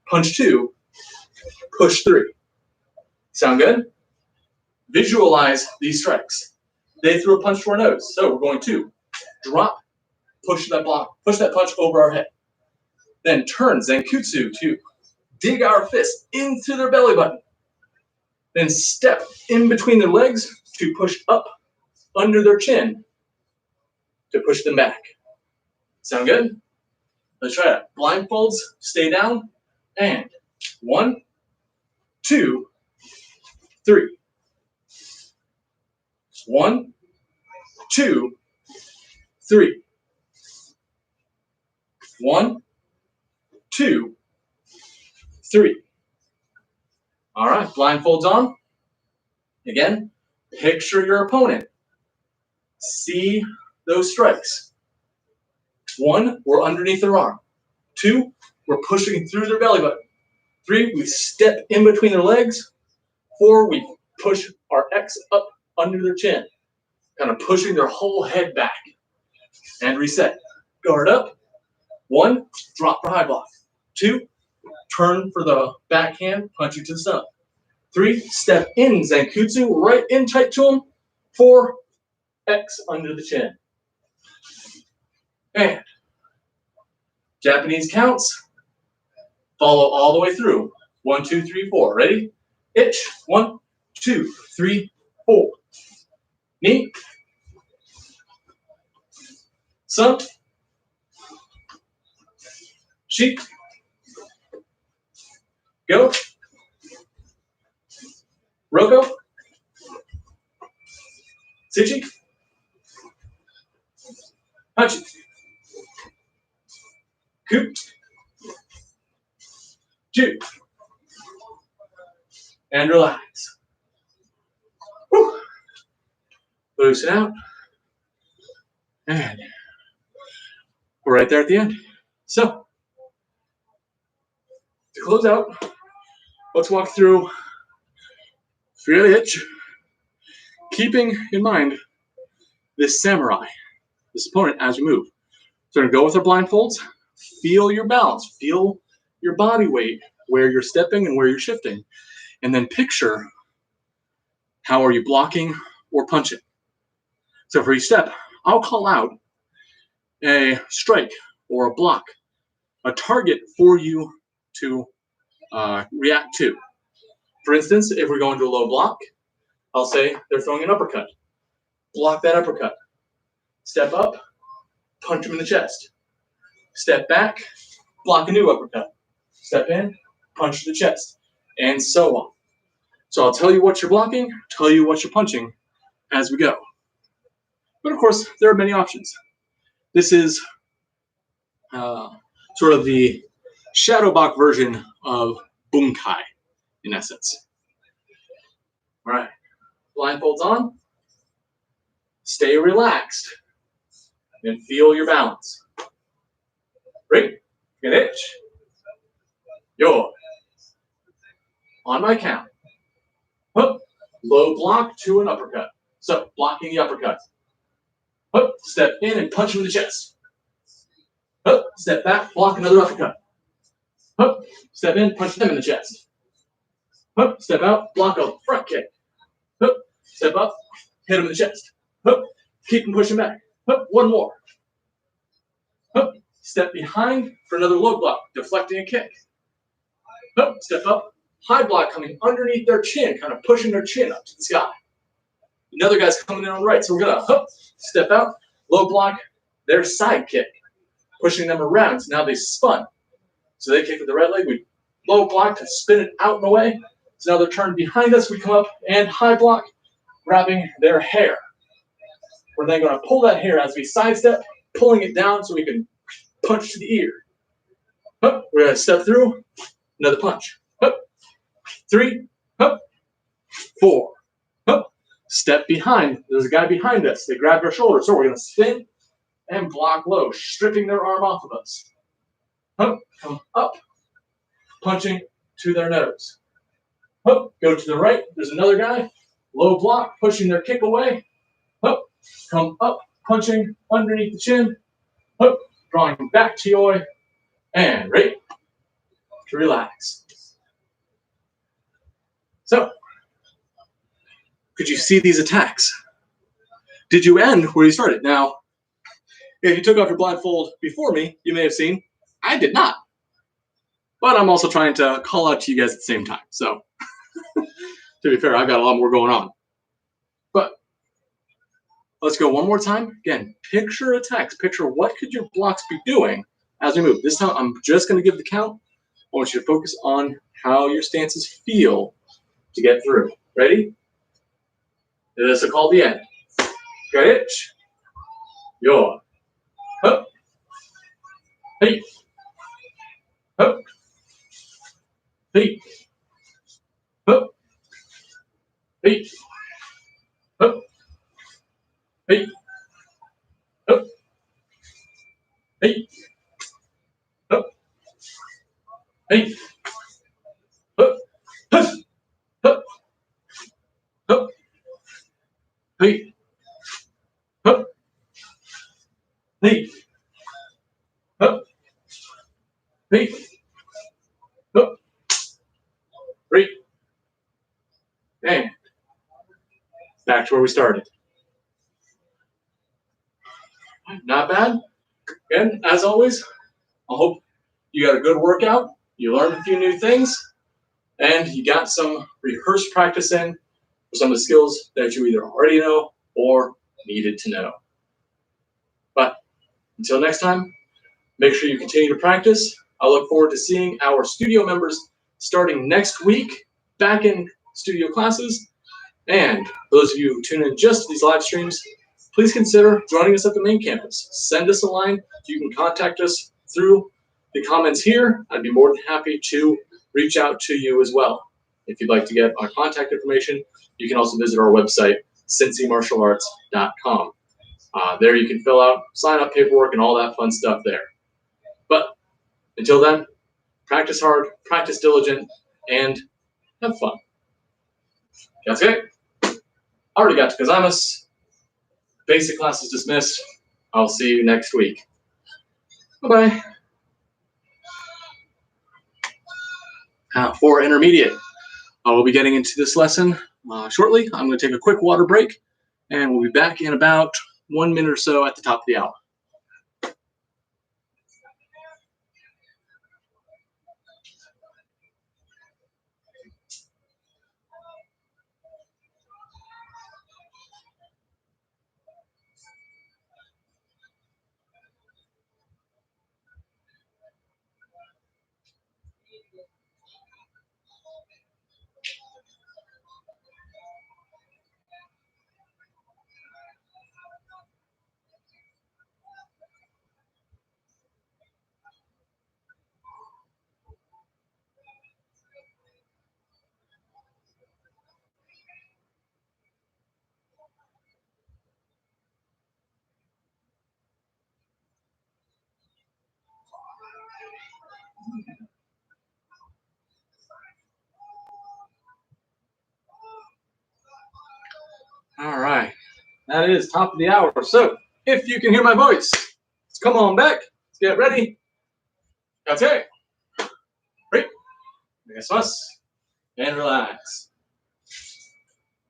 punch 2, push 3. Sound good? Visualize these strikes. They threw a punch to our nose, so we're going to drop, push that block, push that punch over our head. Then turn Zenkutsu to dig our fist into their belly button. Then step in between their legs to push up under their chin to push them back. Sound good? Let's try it. Blindfolds, stay down, and 1, 2, 3. 1, 2, 3. 1, 2, 3. All right, blindfolds on. Again, picture your opponent. See those strikes. 1, we're underneath their arm. 2, we're pushing through their belly button. 3, we step in between their legs. 4, we push our X up under their chin, kind of pushing their whole head back. And reset. Guard up. 1, drop for high block. 2, turn for the backhand, punch you to the stomach. 3, step in Zenkutsu, right in tight to him. 4, X under the chin. And Japanese counts. Follow all the way through. 1, 2, 3, 4. Ready? Itch. 1, 2, 3, 4. Knee. Sun. Sheep. Go. Roko. Sichi. Hachi. Coop. Ju. And relax. Whew. Loosen out. And we're right there at the end. So, to close out, let's walk through Feel Itch, keeping in mind this samurai, this opponent as you move. So we're going to go with our blindfolds, feel your balance, feel your body weight, where you're stepping and where you're shifting, and then picture how are you blocking or punching. So for each step, I'll call out a strike or a block, a target for you to react to. For instance, if we're going to a low block, I'll say they're throwing an uppercut. Block that uppercut. Step up, punch them in the chest. Step back, block a new uppercut. Step in, punch to the chest, and so on. So I'll tell you what you're blocking, tell you what you're punching as we go. But of course, there are many options. This is sort of the shadow box version of bunkai, in essence. All right, blindfolds on. Stay relaxed and feel your balance. Ready? Get itch. Yo. On my count. Hook. Low block to an uppercut. So blocking the uppercut. Hook. Step in and punch him in the chest. Up, step back, block another uppercut. Up, step in, punch them in the chest. Up, step out, block a front kick. Up, step up, hit him in the chest. Up, keep him pushing back. Up, one more. Up, step behind for another low block, deflecting a kick. Up, step up, high block coming underneath their chin, kind of pushing their chin up to the sky. Another guy's coming in on the right, so we're gonna step out, low block, their side kick, pushing them around. So now they spun. So they kick with the right leg, we low block to spin it out and away. So now they're turned behind us, we come up and high block, grabbing their hair. We're then gonna pull that hair as we sidestep, pulling it down so we can punch to the ear. We're gonna step through, another punch. 3, 4. Step behind. There's a guy behind us. They grab our shoulder. So we're going to spin and block low, stripping their arm off of us. Come up, punching to their nose. Go to the right. There's another guy. Low block, pushing their kick away. Come up, punching underneath the chin. Drawing back to your and ready to relax. So, could you see these attacks? Did you end where you started? Now, if you took off your blindfold before me, you may have seen I did not. But I'm also trying to call out to you guys at the same time. So, to be fair, I've got a lot more going on. But let's go one more time. Again, picture attacks. Picture what could your blocks be doing as we move. This time, I'm just going to give the count. I want you to focus on how your stances feel to get through. Ready? This is called the end. Got itch. Your. Up. Hey. Up. Hey. Up. Hey. Up. Hey. Up. Hey. Up. Hey. Up. Hush. Up. Up. Hey. Up. Hey. Up. Hey. Up. Three. And back to where we started. Not bad. Again, as always, I hope you got a good workout. You learned a few new things, and you got some rehearsed practice in for some of the skills that you either already know or needed to know. But until next time, make sure you continue to practice. I look forward to seeing our studio members starting next week back in studio classes. And those of you who tune in just to these live streams, please consider joining us at the main campus. Send us a line. You can contact us through the comments here. I'd be more than happy to reach out to you as well. If you'd like to get our contact information, you can also visit our website, cincymartialarts.com. There you can fill out, sign up paperwork, and all that fun stuff there. But until then, practice hard, practice diligent, and have fun. That's it. Already got to gozaimasu. Basic class is dismissed. I'll see you next week. Bye-bye. For intermediate, I will be getting into this lesson shortly. I'm going to take a quick water break, and we'll be back in about 1 minute or so at the top of the hour. All right, that is top of the hour. So if you can hear my voice, come on back. get ready. Okay. Great. Us and relax.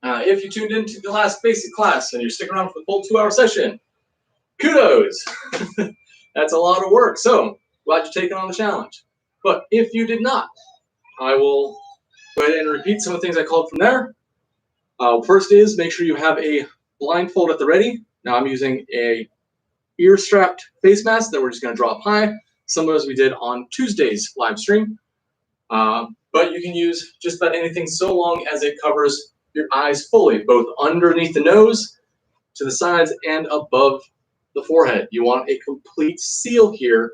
If you tuned into the last basic class and you're sticking around for the full 2-hour session, kudos. That's a lot of work. So glad you're taking on the challenge. But if you did not, I will go ahead and repeat some of the things I called from there. First is make sure you have a blindfold at the ready. Now I'm using a ear-strapped face mask that we're just going to draw up high, similar as we did on Tuesday's live stream. But you can use just about anything so long as it covers your eyes fully, both underneath the nose, to the sides, and above the forehead. You want a complete seal here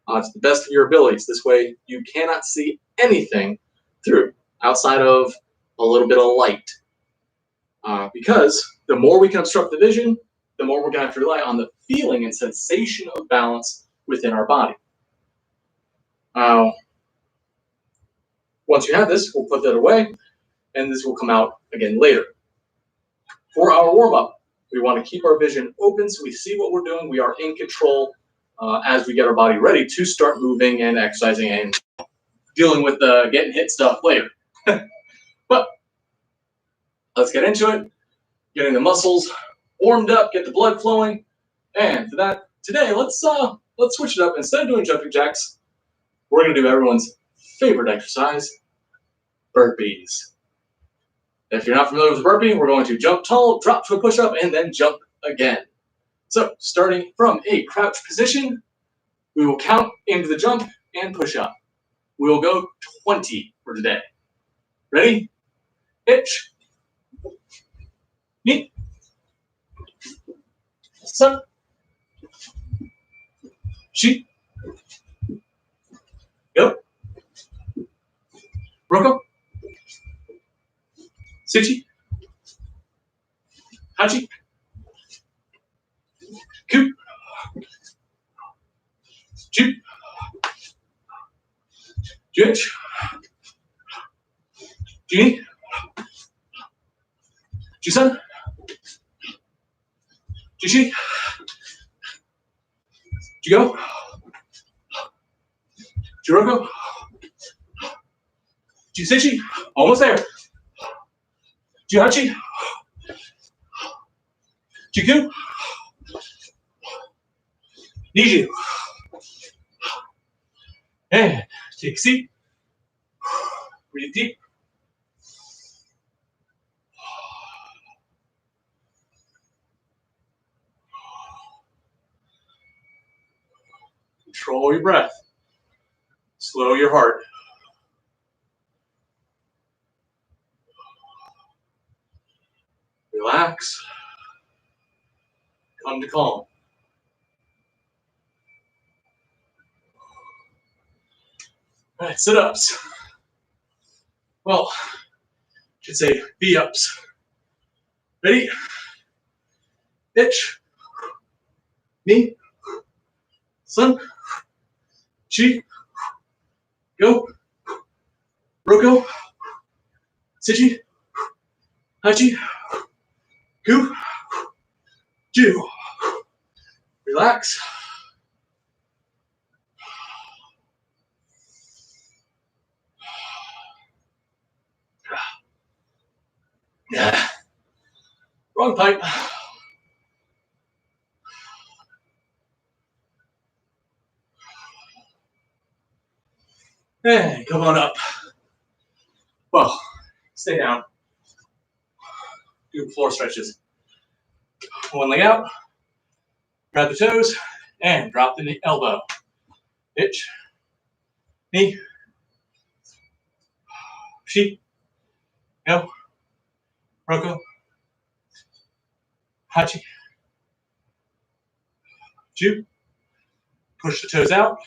to the best of your abilities. This way you cannot see anything through outside of a little bit of light. Because the more we can obstruct the vision, the more we're going to have to rely on the feeling and sensation of balance within our body. Once you have this, we'll put that away, and this will come out again later. For our warm-up, we want to keep our vision open so we see what we're doing. We are in control as we get our body ready to start moving and exercising and dealing with the getting hit stuff later. But let's get into it. Getting the muscles warmed up, get the blood flowing, and for that today, let's switch it up. Instead of doing jumping jacks, we're going to do everyone's favorite exercise, burpees. If you're not familiar with burpee, we're going to jump tall, drop to a push-up, and then jump again. So starting from a crouch position, we will count into the jump and push up. We will go 20 for today. Ready? Itch. Knee. Sun. She. Go. Roko. Sichi. Hachi. Ku. Ju. Juch. Juni. Jusan. Jushi. Jugo. Juroko. Jusechi. Almost there. Juhachi. Juku. Niju. And take a seat. Breathe deep. Control your breath. Slow your heart. Relax. Come to calm. All right, sit-ups. Well, I should say V-ups. Ready? Itch. Knee. Sun. Chi. Go. Roko. Sichi. Hachi. Ku. Ju. Relax. Yeah. Wrong pipe. And come on up. Well, stay down. Do floor stretches. One leg out. Grab the toes and drop the elbow. Itch. Knee. Shi. Go. Roko. Hachi. Ju. Push the toes out.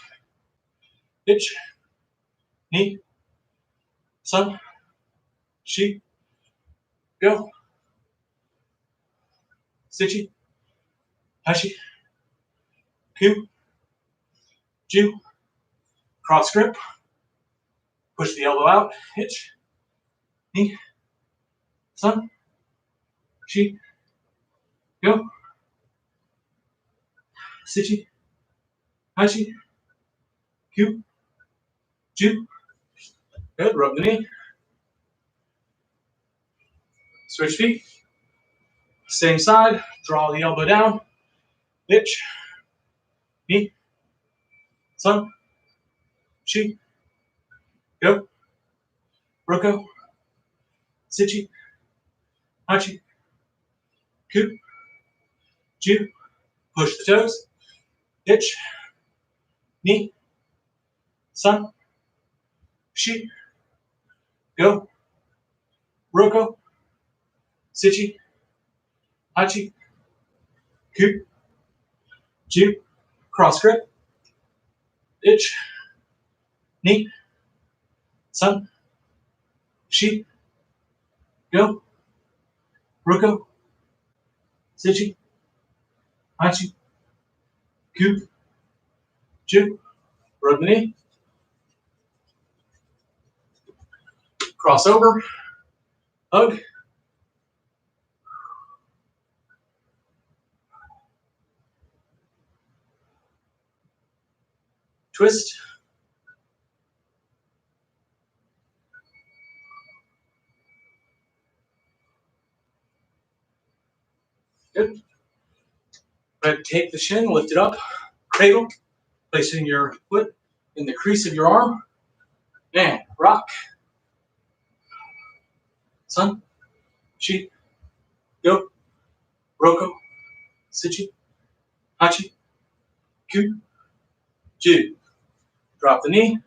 Itch. Knee. Sun. Shi. Go. Sichi. Hachi. Ku. Ju. Cross grip. Push the elbow out. Hitch. Knee. Sun. Shi. Go. Sichi. Hachi, Q, Ju. Good. Rub the knee. Switch feet. Same side. Draw the elbow down. Itch. Knee. Sun. Shi. Go. Roko. Sichi. Hachi. Ku. Ju. Push the toes. Itch. Knee. Sun. Shi. Go. Roko. Sichi. Hachi. Ku. Ju. Cross grip. Itch. Knee. Sun. Shi. Go. Roko. Sichi. Hachi. Ku. Ju. Rub the knee. Cross over. Hug. Twist. Good. But take the shin, lift it up, cradle, placing your foot in the crease of your arm, and rock. Sun, Shi, Go, Roko, Sichi, Hachi, Ku, Ju. Drop the knee,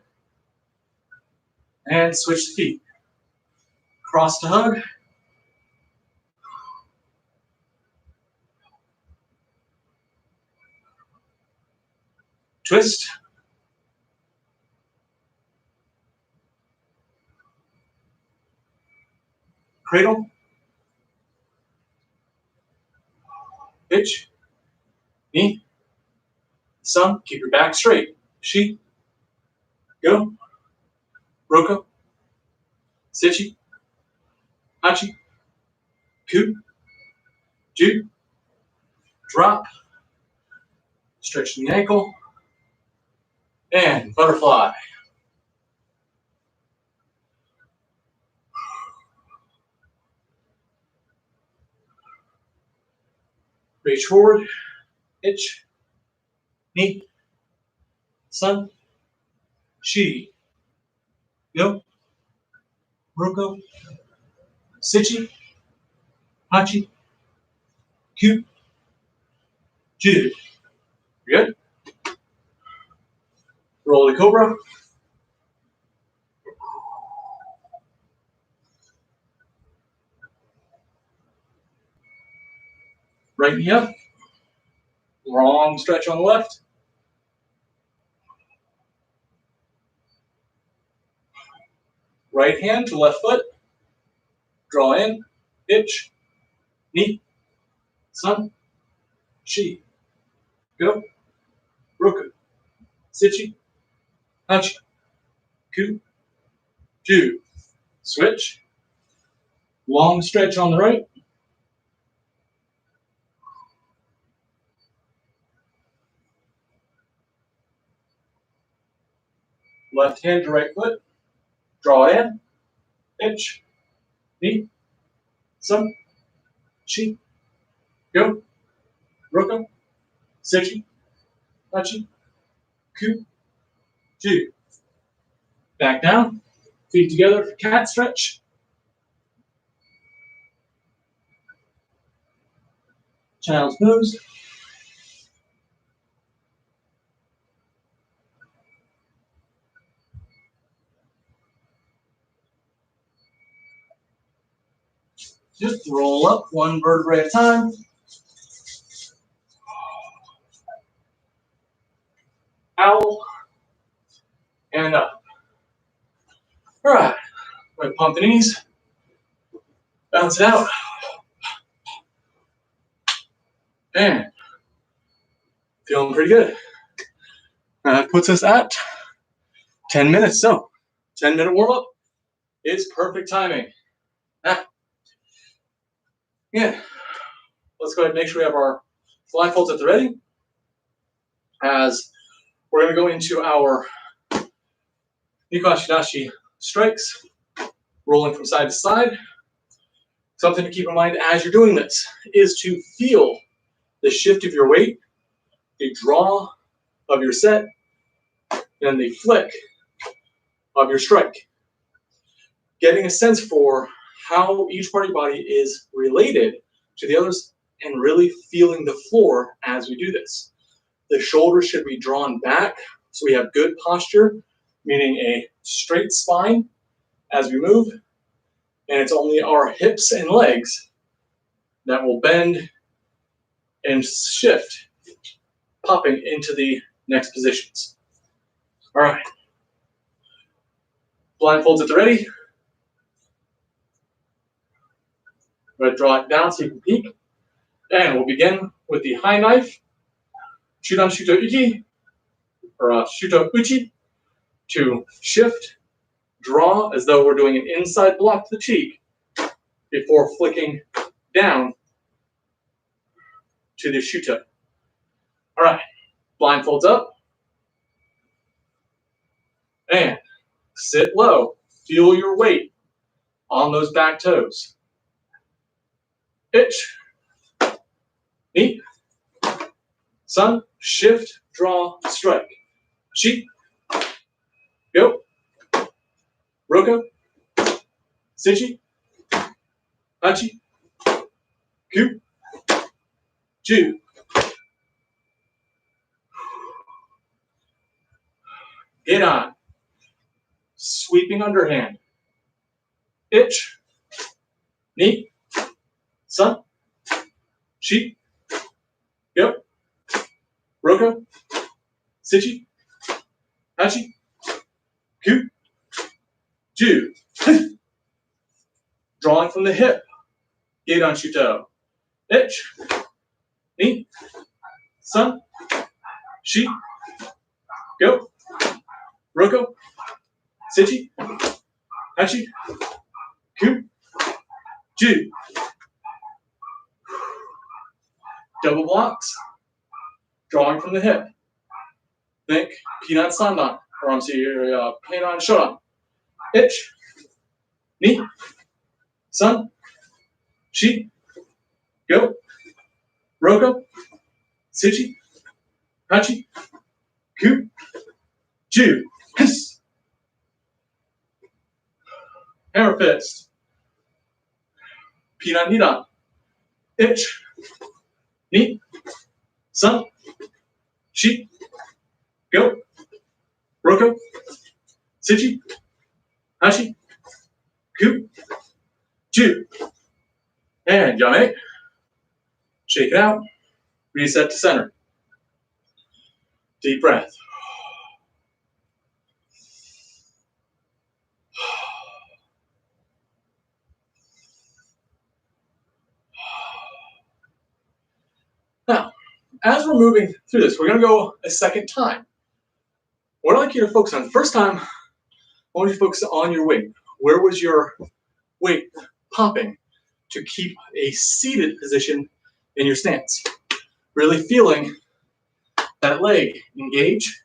and switch the feet. Cross to hug. Twist. Cradle. Pitch. Knee. Sun, keep your back straight. Shi, Go, Roko, Sichi, Hachi, Ku, Ju. Drop. Stretching the ankle. And butterfly. Reach forward. Itch. Knee. Sun. Shi. Go. Roko. Sichi. Hachi. Ku. Ju. Good. Roll the cobra. Right knee up. Long stretch on the left. Right hand to left foot. Draw in. Itch. Knee. Sun. Shi. Go. Roku. Sichi. Hachi. Ku. Ju. Switch. Long stretch on the right. Left hand to right foot. Draw in. Itch. Knee. Sun. Shi. Go. Roku. Sichi. Hachi. Ku. Ju. Back down. Feet together for cat stretch. Child's pose. Just roll up one vertebrae at a time. Owl. And up. All right. We're going to pump the knees. Bounce it out. And feeling pretty good. That puts us at 10 minutes. So 10-minute warm up is perfect timing. Yeah. Let's go ahead and make sure we have our blindfolds at the ready. As We're going to go into our Nikashinashi strikes, rolling from side to side. Something to keep in mind as you're doing this is to feel the shift of your weight, the draw of your set, and the flick of your strike. Getting a sense for how each part of your body is related to the others and really feeling the floor as we do this. The shoulders should be drawn back so we have good posture, meaning a straight spine as we move. And it's only our hips and legs that will bend and shift, popping into the next positions. All right. Blindfolds at the ready. I'm going to draw it down so you can peek. And we'll begin with the high knife, Chudan Shuto Uchi, or Shuto Uchi, to shift, draw as though we're doing an inside block to the cheek before flicking down to the Shuto. All right, blindfolds up. And sit low. Feel your weight on those back toes. Itch. Knee. Sun. Shift, draw, strike. Chi. Go. Roko. Sichi. Hachi. Ku. Ju. Get on. Sweeping underhand. Itch. Knee. Sun. Chi. Go. Roko. Sichi. Hachi. Ku. Ju. Drawing from the hip. Gedan Shuto. Itch. Knee. Sun. Chi. Go. Roko. Sichi. Hachi. Ku. Ju. Double blocks. Drawing from the hip. Think peanut sandan. Or I'm sorry, peanut shodan. Itch. Knee. Sun. Chi. Go. Roko. Sichi. Hachi. Ku. Ju. Hiss. Hammer fist. Peanut nidan. Itch. Knee. Sun. Chi. Go. Roko. Sichi. Hachi. Ku. Ju. And yame. Shake it out. Reset to center. Deep breath. Now, as we're moving through this, we're going to go a second time. What I'd like you to focus on, the first time, I want you to focus on your weight. Where was your weight popping to keep a seated position in your stance? Really feeling that leg engage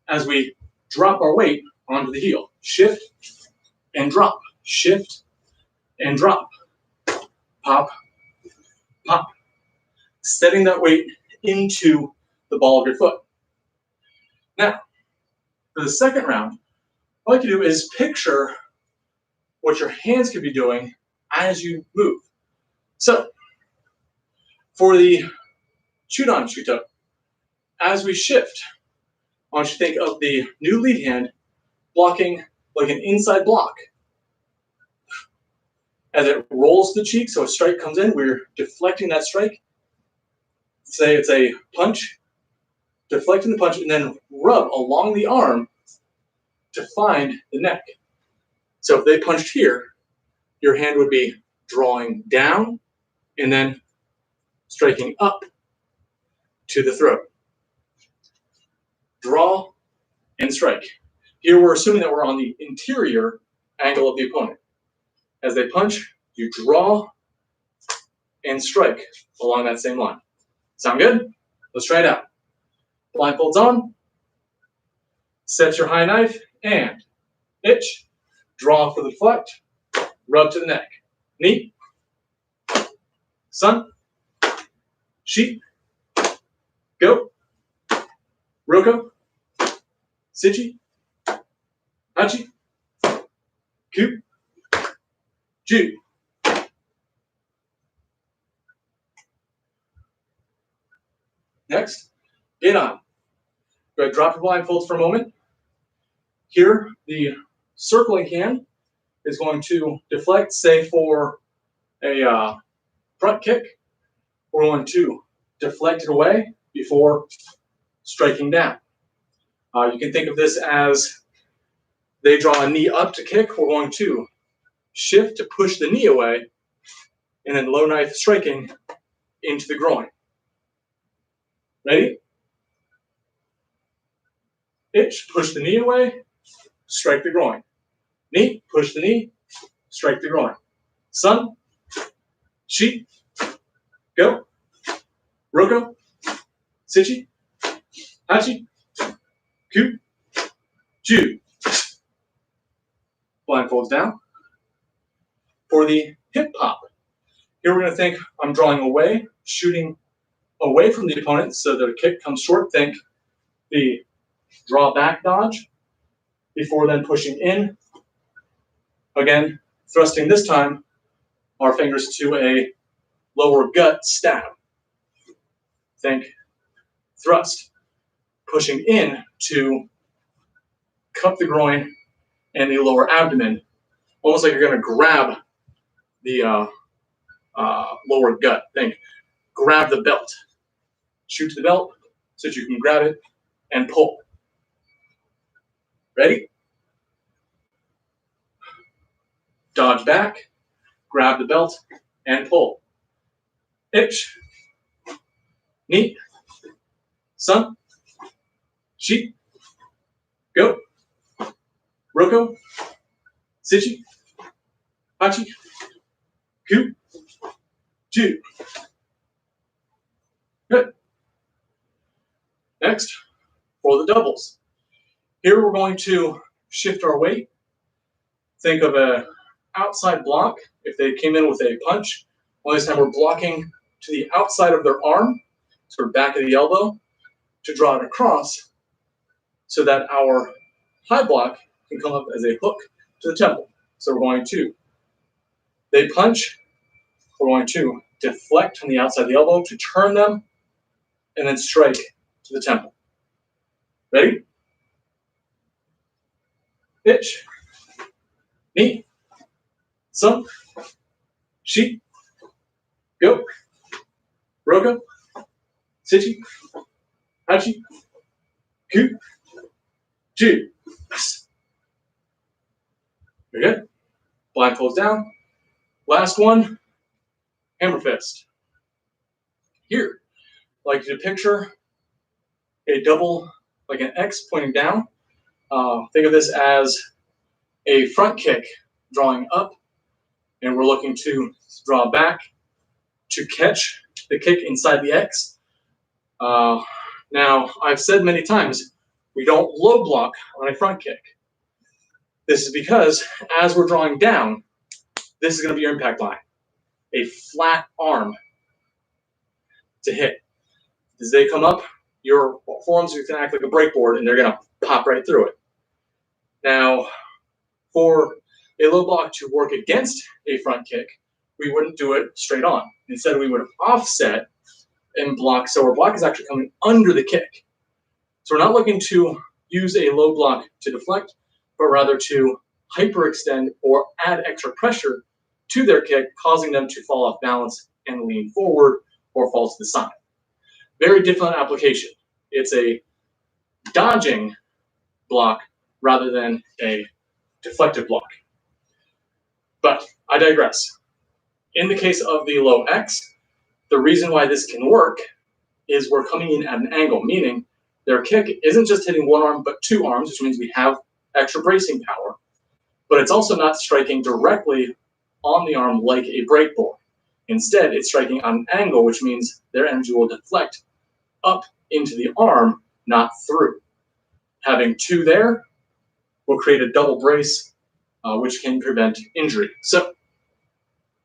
as we drop our weight onto the heel. Shift and drop. Shift and drop. Pop, pop. Setting that weight into the ball of your foot. Now, for the second round, what I'd like you to do is picture what your hands could be doing as you move. So, for the Chudan Shuto, as we shift, I want you to think of the new lead hand blocking like an inside block. As it rolls the cheek, so a strike comes in, we're deflecting that strike. Say it's a punch, deflecting the punch, and then rub along the arm to find the neck. So if they punched here, your hand would be drawing down and then striking up to the throat. Draw and strike. Here we're assuming that we're on the interior angle of the opponent. As they punch, you draw and strike along that same line. Sound good? Let's try it out. Blindfolds on. Set your high knife and itch, draw for the deflect, rub to the neck. Knee, sun, sheep, go, roko, sichi, hachi, ku, ju. Next, get on. Go ahead, drop your blindfolds for a moment. Here, the circling hand is going to deflect, say for a front kick. We're going to deflect it away before striking down. You can think of this as they draw a knee up to kick. We're going to shift to push the knee away, and then low knife striking into the groin. Ready? Itch, push the knee away, strike the groin. Knee, push the knee, strike the groin. Sun, sheep, go, roko, sichi, hachi, ku, ju. Blindfolds down. For the hip pop, here we're going to think I'm drawing away, shooting away from the opponent so that a kick comes short. Think the draw back dodge before then pushing in. Again, thrusting this time our fingers to a lower gut stab. Think thrust, pushing in to cup the groin and the lower abdomen, almost like you're going to grab the lower gut. Think grab the belt, shoot to the belt so that you can grab it and pull. Ready? Dodge back, grab the belt, and pull. Itch, knee, sun, sheep, go, roko, sichi, hachi, ku, ju. Good. Next, for the doubles. Here we're going to shift our weight. Think of an outside block. If they came in with a punch, only this time we're blocking to the outside of their arm, sort of back of the elbow, to draw it across so that our high block can come up as a hook to the temple. So we're going to, they punch, we're going to deflect from the outside of the elbow to turn them, and then strike to the temple. Ready? Itch, knee, sun, sheep, go, roko, sichi, hachi, ku, ju. Very good. Blindfolds down. Last one, hammer fist. Here, I'd like you to picture a double, like an X pointing down. Think of this as a front kick drawing up, and we're looking to draw back to catch the kick inside the X. Now, I've said many times, we don't low block on a front kick. This is because as we're drawing down, this is going to be your impact line. A flat arm to hit. As they come up, your forearms are going to act like a breakboard, and they're going to pop right through it. Now, for a low block to work against a front kick, we wouldn't do it straight on. Instead, we would offset and block. So our block is actually coming under the kick. So we're not looking to use a low block to deflect, but rather to hyperextend or add extra pressure to their kick, causing them to fall off balance and lean forward or fall to the side. Very different application. It's a dodging block rather than a deflective block. But I digress. In the case of the low X, the reason why this can work is we're coming in at an angle, meaning their kick isn't just hitting one arm, but two arms, which means we have extra bracing power, but it's also not striking directly on the arm like a breakboard. Instead, it's striking on an angle, which means their energy will deflect up into the arm, not through. Having two there will create a double brace, which can prevent injury. So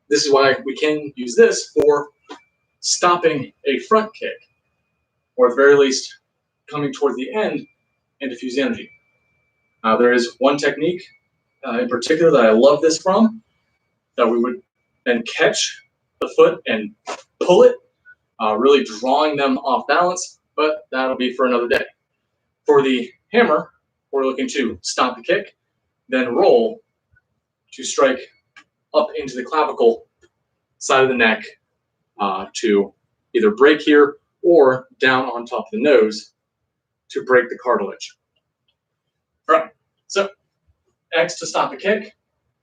this is why we can use this for stopping a front kick, or at the very least, coming toward the end and diffuse energy. There is one technique in particular that I love this from, that we would then catch the foot and pull it, really drawing them off balance, but that'll be for another day. For the hammer, we're looking to stop the kick, then roll to strike up into the clavicle side of the neck to either break here or down on top of the nose to break the cartilage. All right, so X to stop the kick,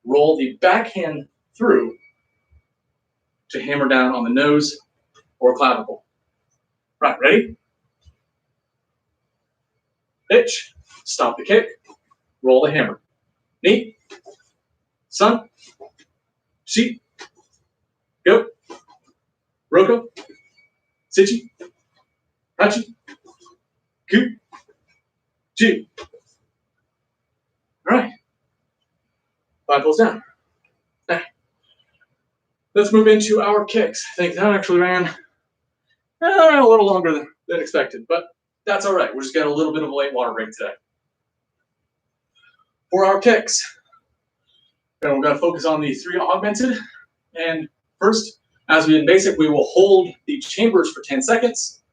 roll the backhand through to hammer down on the nose or clavicle. Right, ready? Pitch, stop the kick, roll the hammer. Knee, sun, sheet, go, roko, sichi, hachi, ku, ju. All right, 5 pulls down. Now, let's move into our kicks. I think that actually ran a little longer than expected, but that's all right. We're just getting a little bit of a late water break today. For our kicks, we're going to focus on the 3 augmented. And first, as we did in basic, we will hold the chambers for 10 seconds,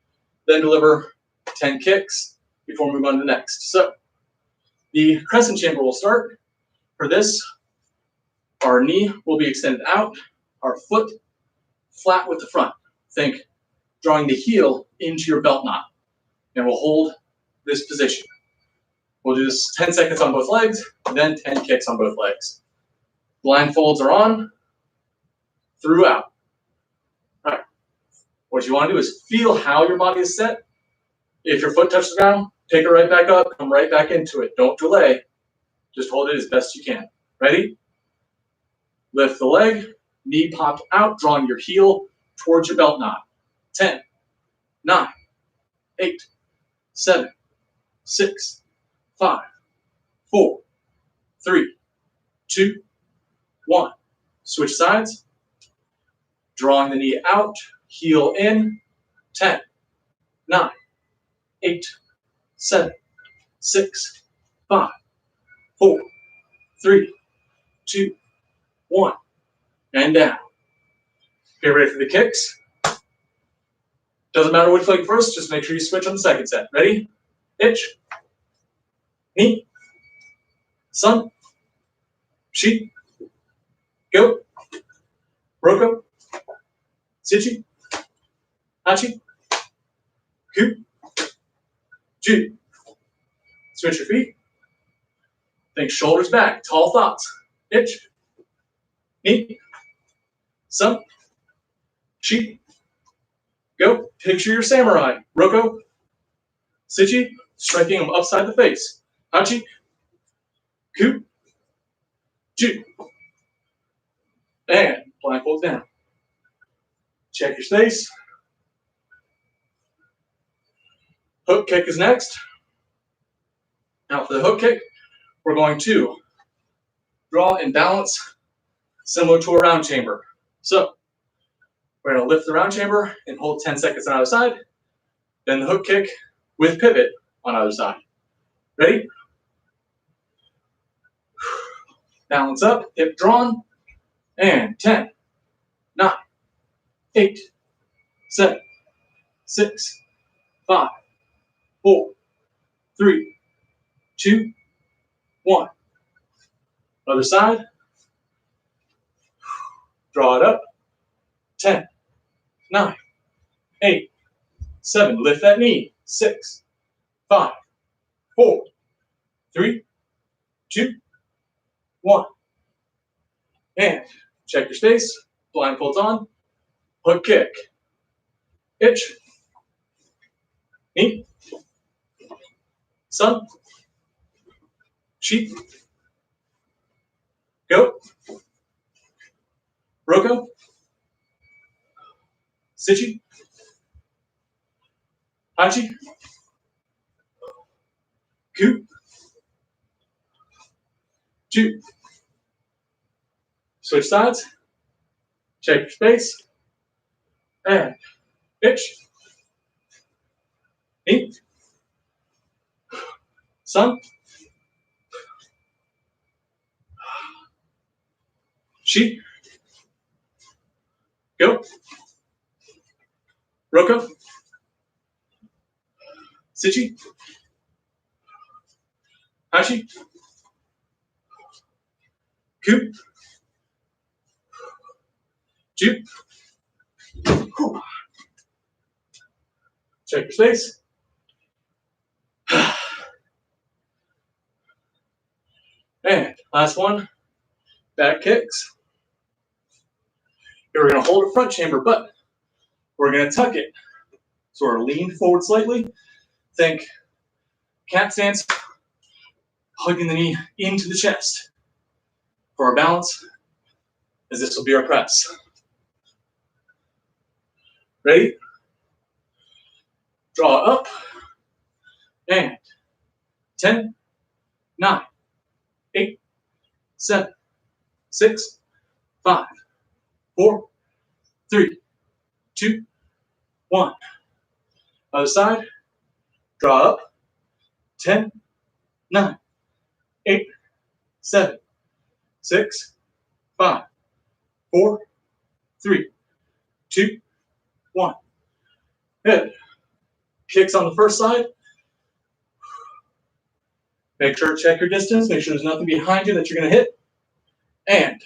then deliver 10 kicks before we move on to the next. So the crescent chamber will start. For this, our knee will be extended out, our foot flat with the front. Think drawing the heel into your belt knot. And we'll hold this position. We'll do this 10 seconds on both legs, then 10 kicks on both legs. Blindfolds are on, throughout. All right. What you want to do is feel how your body is set. If your foot touches the ground, take it right back up, come right back into it. Don't delay. Just hold it as best you can. Ready? Lift the leg, knee popped out, drawing your heel towards your belt knot. 10, 9, 8, 7, 6, 5, 4, 3, 2, 1. Switch sides. Drawing the knee out, heel in. 10, 9, 8, 7, 6, 5, 4, 3, 2, 1. And down. Get ready for the kicks. Doesn't matter which leg first, just make sure you switch on the second set. Ready? Pitch. Knee. Sun. Sheet. Go. Roko. Sichi. Hachi. Ku. Ju. Switch your feet. Think shoulders back. Tall thoughts. Pitch. Knee. Sun. Sheet. Go. Picture your samurai. Roko. Sichi. Striking them upside the face. Hachi. Ku. Ju. And blindfolds down. Check your space. Hook kick is next. Now for the hook kick, we're going to draw and balance similar to a round chamber. So we're going to lift the round chamber and hold 10 seconds on either side. Then the hook kick with pivot on either side. Ready? Balance up, hip drawn, and 10, 9, 8, 7, 6, 5, 4, 3, 2, 1. Other side. Draw it up. 10, 9, 8, 7. Lift that knee. 6, 5, 4, 3, 2, 1. And check your space. Blindfolds on. Hook kick. Itch. Knee. Sun. Sheep. Go. Roko. Sichi. Hachi. Coop. Two. Switch sides. Check your space. And itch. Knee. Sun. Sheep. Go. Roko. Sichi. Hachi. Coop. Jupe. Check your space. And last one, back kicks. Here we're going to hold a front chamber, but we're going to tuck it. So we're lean forward slightly. Think cat stance, hugging the knee into the chest for our balance, as this will be our press. Ready? Draw up, and 10, 9, 8, 7, 6, 5, 4, 3, 2, 1. Other side, draw up, 10, 9, 8, 7, 6, 5, 4, 3, 2, 1. Good. Kicks on the first side. Make sure to check your distance. Make sure there's nothing behind you that you're going to hit. And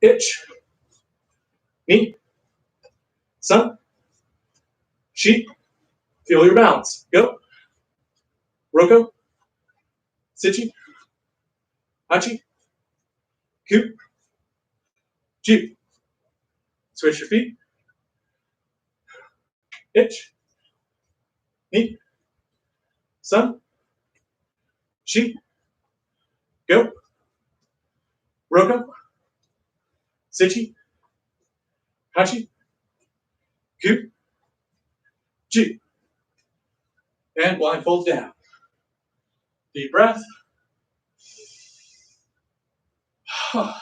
itch, knee, sun, sheep. Feel your balance. Go. Roko, Sichi, Hachi, Coop, Jeep. Switch your feet. Itch, knee, sun, sheep. Go. Roko, Sichi, Hachi, Coop, Jeep. And blindfold down. Deep breath. All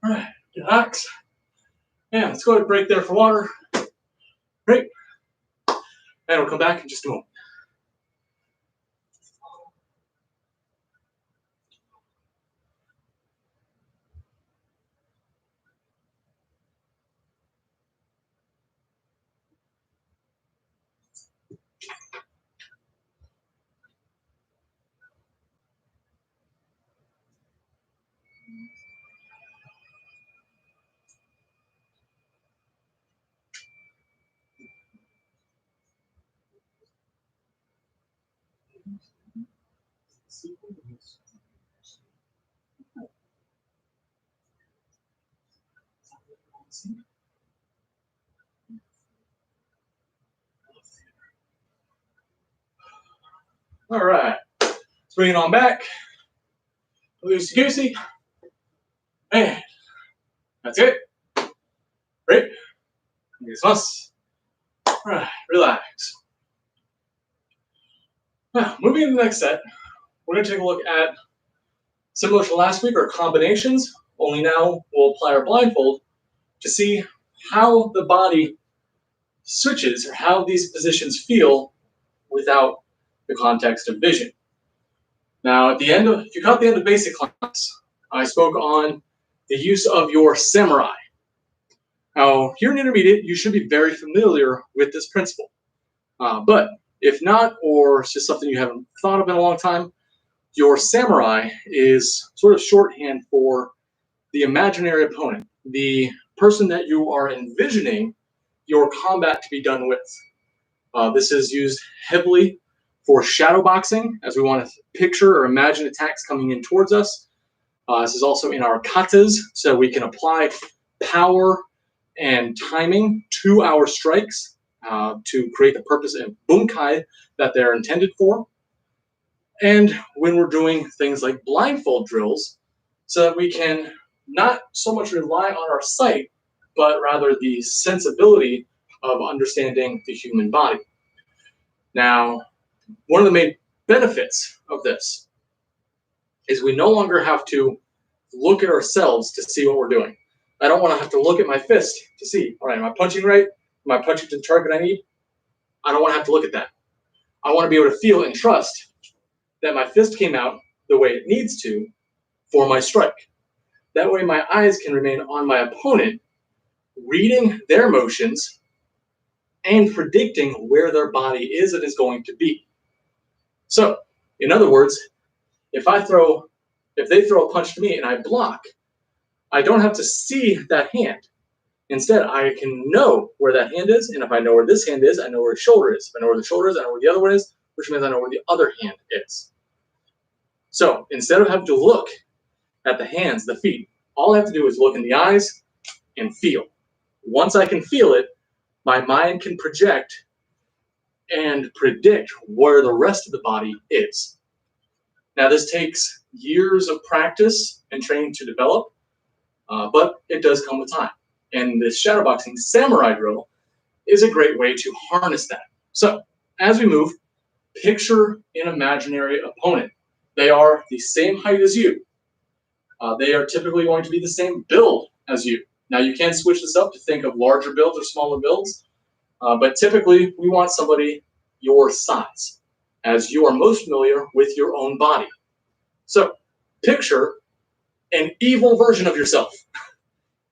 right, relax. Yeah, let's go ahead and break there for water. Great. And we'll come back in just a moment. All right, let's bring it on back. Loosey goosey. And that's it. Great. All right, relax. Now, moving into the next set, we're going to take a look at, similar to last week, our combinations, only now we'll apply our blindfold to see how the body switches or how these positions feel without the context of vision. Now, if you caught the end of basic class, I spoke on the use of your samurai. Now, here in intermediate, you should be very familiar with this principle. But if not, or it's just something you haven't thought of in a long time, your samurai is sort of shorthand for the imaginary opponent, the person that you are envisioning your combat to be done with. This is used heavily for shadow boxing, as we want to picture or imagine attacks coming in towards us. This is also in our katas, so we can apply power and timing to our strikes to create the purpose and bunkai that they're intended for. And when we're doing things like blindfold drills, so that we can not so much rely on our sight, but rather the sensibility of understanding the human body. Now, one of the main benefits of this is we no longer have to look at ourselves to see what we're doing. I don't want to have to look at my fist to see, all right, am I punching right? Am I punching to the target I need? I don't want to have to look at that. I want to be able to feel and trust that my fist came out the way it needs to for my strike. That way my eyes can remain on my opponent, reading their motions and predicting where their body is and is going to be. So, in other words, if they throw a punch to me and I block, I don't have to see that hand. Instead, I can know where that hand is, and if I know where this hand is, I know where the shoulder is. If I know where the shoulder is, I know where the other one is, which means I know where the other hand is. So instead of having to look at the hands, the feet, all I have to do is look in the eyes and feel. Once I can feel it, my mind can project and predict where the rest of the body is. Now, this takes years of practice and training to develop, but it does come with time. And this shadowboxing samurai drill is a great way to harness that. So, as we move, picture an imaginary opponent. They are the same height as you. They are typically going to be the same build as you. Now, you can switch this up to think of larger builds or smaller builds, but typically we want somebody your size, as you are most familiar with your own body. So, picture an evil version of yourself,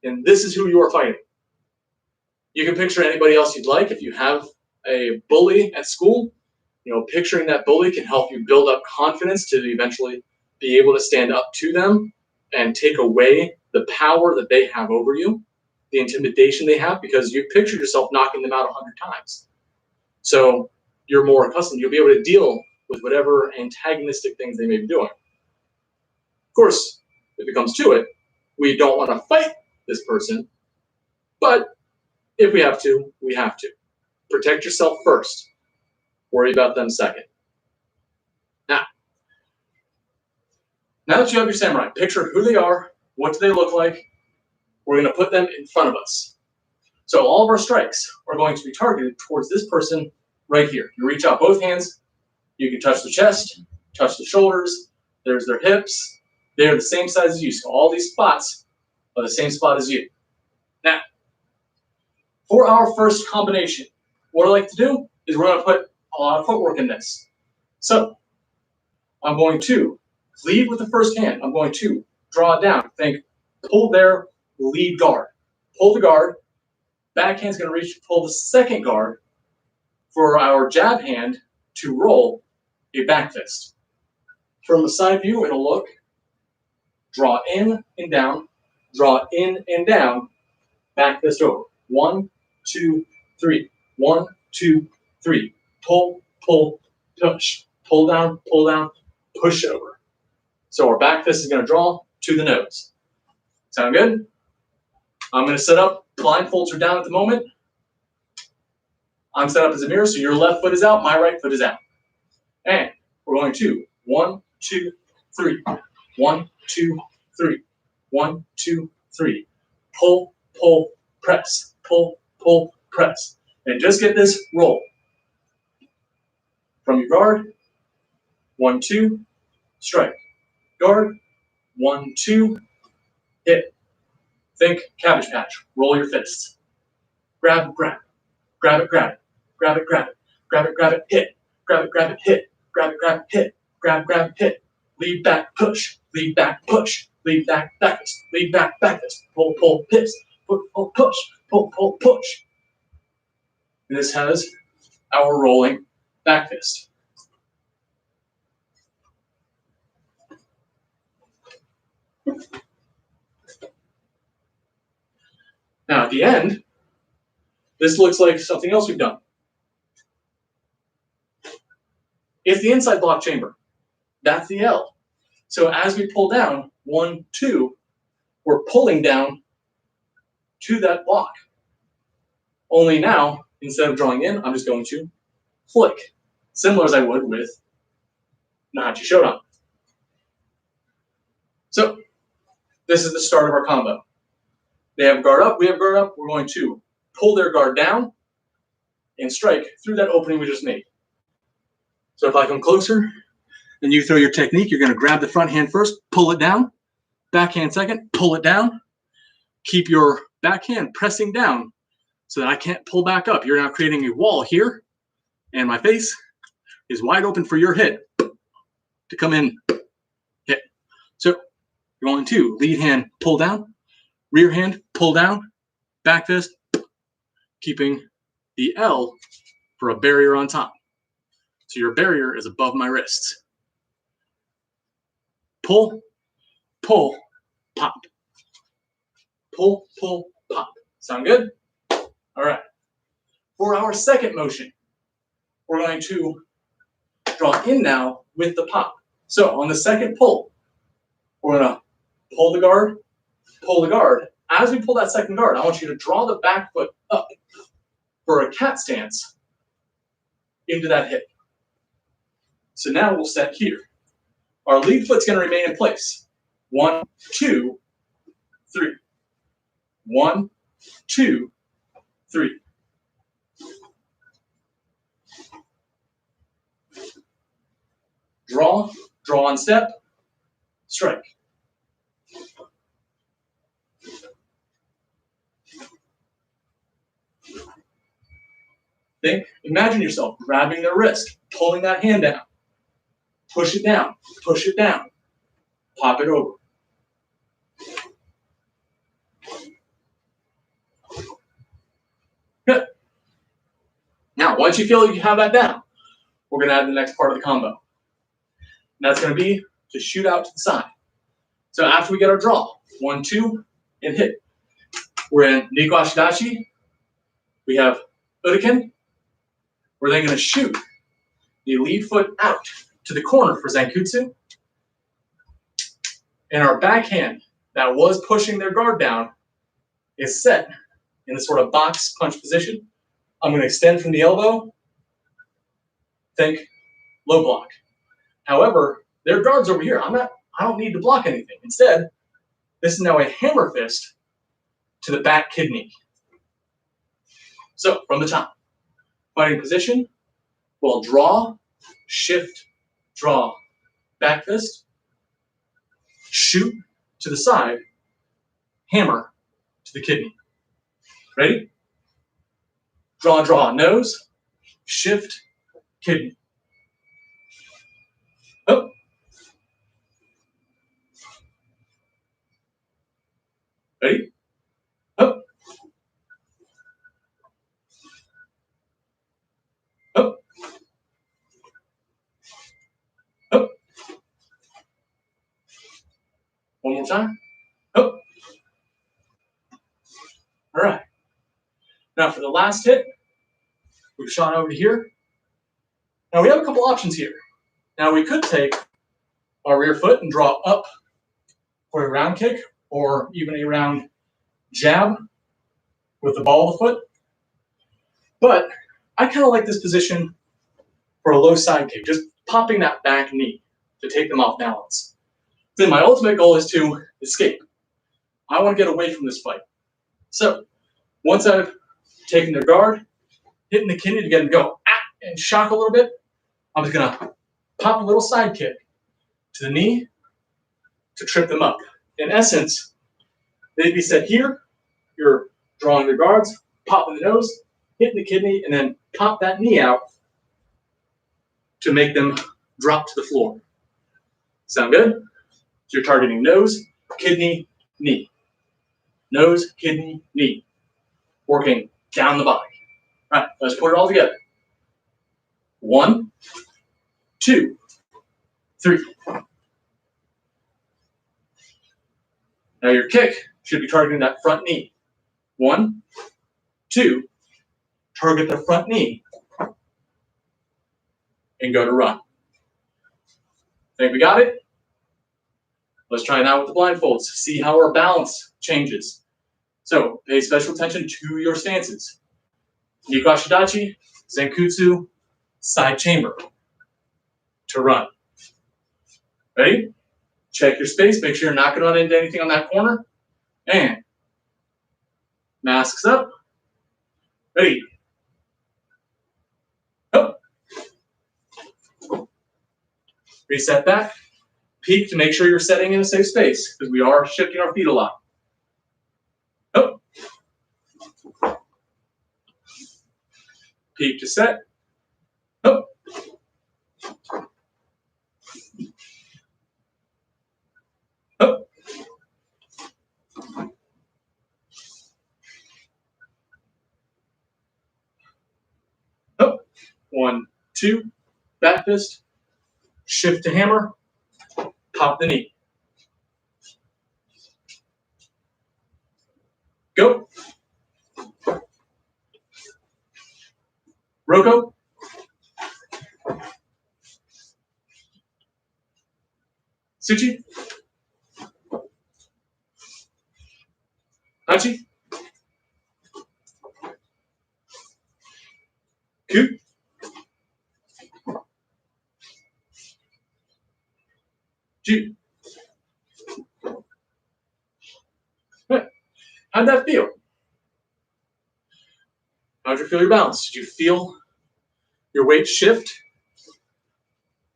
and this is who you are fighting. You can picture anybody else you'd like. If you have a bully at school, picturing that bully can help you build up confidence to eventually be able to stand up to them and take away the power that they have over you, the intimidation they have, because you pictured yourself knocking them out 100 times. So you're more accustomed. You'll be able to deal with whatever antagonistic things they may be doing. Of course, if it comes to it, we don't want to fight this person, but if we have to, we have to. Protect yourself first. Worry about them second. Now that you have your samurai, picture who they are, what do they look like. We're going to put them in front of us. So all of our strikes are going to be targeted towards this person right here. You reach out both hands. You can touch the chest, touch the shoulders. There's their hips. They're the same size as you. So all these spots are the same spot as you. Now, for our first combination, what I like to do is we're going to put a lot of footwork in this. So I'm going to lead with the first hand. I'm going to draw it down. Think, pull their lead guard. Pull the guard. Backhand's going to reach, pull the second guard for our jab hand to roll a back fist. From the side view, it'll look, draw in and down, draw in and down, back fist over. 1, 2, 3. 1, 2, 3. Pull, pull, push. Pull down, push over. So our back fist is going to draw to the nose. Sound good? I'm going to set up. Blindfolds are down at the moment. I'm set up as a mirror, so your left foot is out, my right foot is out. And we're going to 1, 2, 3. 1, 2, 3. 1, 2, 3. Pull, pull, press. Pull, pull, press. And just get this roll. From your guard, 1, 2, strike. Guard, 1, 2, hit. Think Cabbage Patch. Roll your fists. Grab, grab. Grab it, grab it. Grab it, grab it. Grab it, grab it, hit. Grab it, hit. Grab it, hit. Grab, hit. Lead back, push. Lead back, push. Lead back, back fist. Lead back, back fist. Pull, pull, fist. Pull, pull, push. Pull, pull, push. And this has our rolling back fist. Now at the end, this looks like something else we've done. It's the inside block chamber. That's the L. So as we pull down, 1, 2, we're pulling down to that block. Only now, instead of drawing in, I'm just going to flick, similar as I would with Nahachi Shodan. So this is the start of our combo. They have guard up, we have guard up. We're going to pull their guard down and strike through that opening we just made. So if I come closer, then you throw your technique. You're going to grab the front hand first, pull it down, backhand second, pull it down. Keep your backhand pressing down so that I can't pull back up. You're now creating a wall here, and my face is wide open for your hit to come in, hit. So you're going to lead hand, pull down, rear hand, pull down, back fist, keeping the L for a barrier on top. So your barrier is above my wrists. Pull, pull, pop. Pull, pull, pop. Sound good? All right. For our second motion, we're going to draw in now with the pop. So on the second pull, we're going to pull the guard, pull the guard. As we pull that second guard, I want you to draw the back foot up for a cat stance into that hip. So now we'll set here. Our lead foot's going to remain in place. 1, 2, 3. 1, 2, 3. Draw, draw on step, strike. Imagine yourself grabbing their wrist, pulling that hand down. Push it down, pop it over. Good. Now, once you feel like you have that down, we're going to add the next part of the combo. And that's going to be to shoot out to the side. So after we get our draw, 1, 2, and hit. We're in Nico Ashidachi. We have Uriken. We're then going to shoot the lead foot out to the corner for Zankutsu. And our backhand that was pushing their guard down is set in this sort of box punch position. I'm going to extend from the elbow. Think low block. However, their guard's over here. I don't need to block anything. Instead, this is now a hammer fist to the back kidney. So from the top, fighting position, we'll draw, shift, draw, back fist, shoot to the side, hammer to the kidney. Ready? Draw, draw, nose, shift, kidney. Up. Ready? Up. Up. Up. One more time. Up. All right. Now for the last hit, we've shot over to here. Now we have a couple options here. Now we could take our rear foot and draw up for a round kick or even a round jab with the ball of the foot. But I kind of like this position for a low side kick, just popping that back knee to take them off balance. Then my ultimate goal is to escape. I want to get away from this fight. So once I've taken their guard, hitting the kidney to get them to go and shock a little bit, I'm just going to pop a little side kick to the knee to trip them up. In essence, they'd be set here. You're drawing their guards, popping the nose, hitting the kidney, and then pop that knee out to make them drop to the floor. Sound good? So you're targeting nose, kidney, knee. Nose, kidney, knee. Working down the body. All right, let's put it all together. 1, 2, 3. Now your kick should be targeting that front knee. 1, 2, target the front knee, and go to run. Think we got it? Let's try now with the blindfolds. See how our balance changes. So pay special attention to your stances. Nico Ashidachi, Zenkutsu, side chamber to run. Ready? Check your space. Make sure you're not going to run into anything on that corner. And Masks up. Ready. Up. Reset back. Peek to make sure you're setting in a safe space because we are shifting our feet a lot. Up. Peek to set. Up. Up. Up. 1, 2. Back fist. Shift to hammer. Pop the knee. Go. Roko. Suchi. Hachi. Ku. Ju. How'd that feel? How'd you feel your balance? Did you feel your weight shift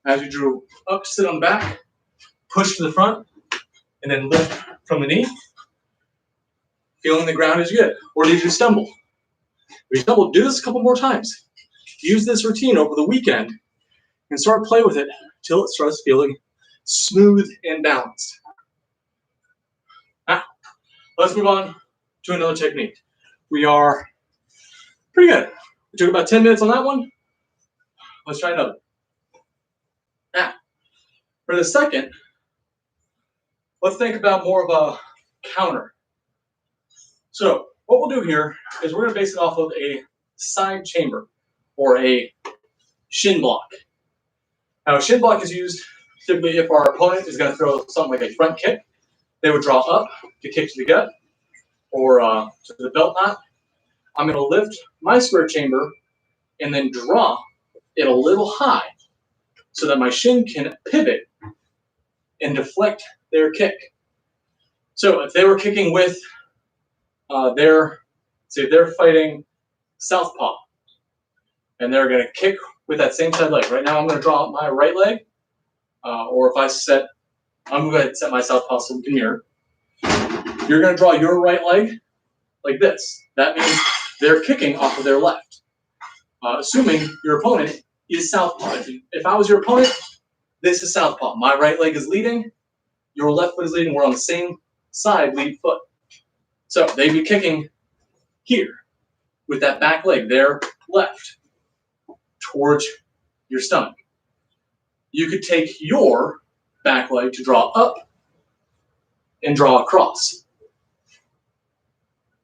as you drew up to sit on the back, push to the front, and then lift from the knee? Feeling the ground is good. Or did you stumble? If you stumbled, do this a couple more times. Use this routine over the weekend and start play with it till it starts feeling smooth and balanced. Now, let's move on to another technique. We are pretty good. We took about 10 minutes on that one. Let's try another. Now, for the second, let's think about more of a counter. So what we'll do here is we're going to base it off of a side chamber or a shin block. Now, a shin block is used typically if our opponent is going to throw something like a front kick. They would draw up to kick to the gut or to the belt knot. I'm going to lift my square chamber and then draw it a little high so that my shin can pivot and deflect their kick. So if they were kicking with say they're fighting southpaw and they're going to kick with that same side leg. Right now I'm going to draw my right leg, or if I'm going to set my southpaw so we can mirror. You're going to draw your right leg like this. That means they're kicking off of their left, assuming your opponent is southpaw. If I was your opponent, this is southpaw. My right leg is leading, your left foot is leading. We're on the same side, lead foot. So they'd be kicking here with that back leg, their left, towards your stomach. You could take your back leg to draw up and draw across,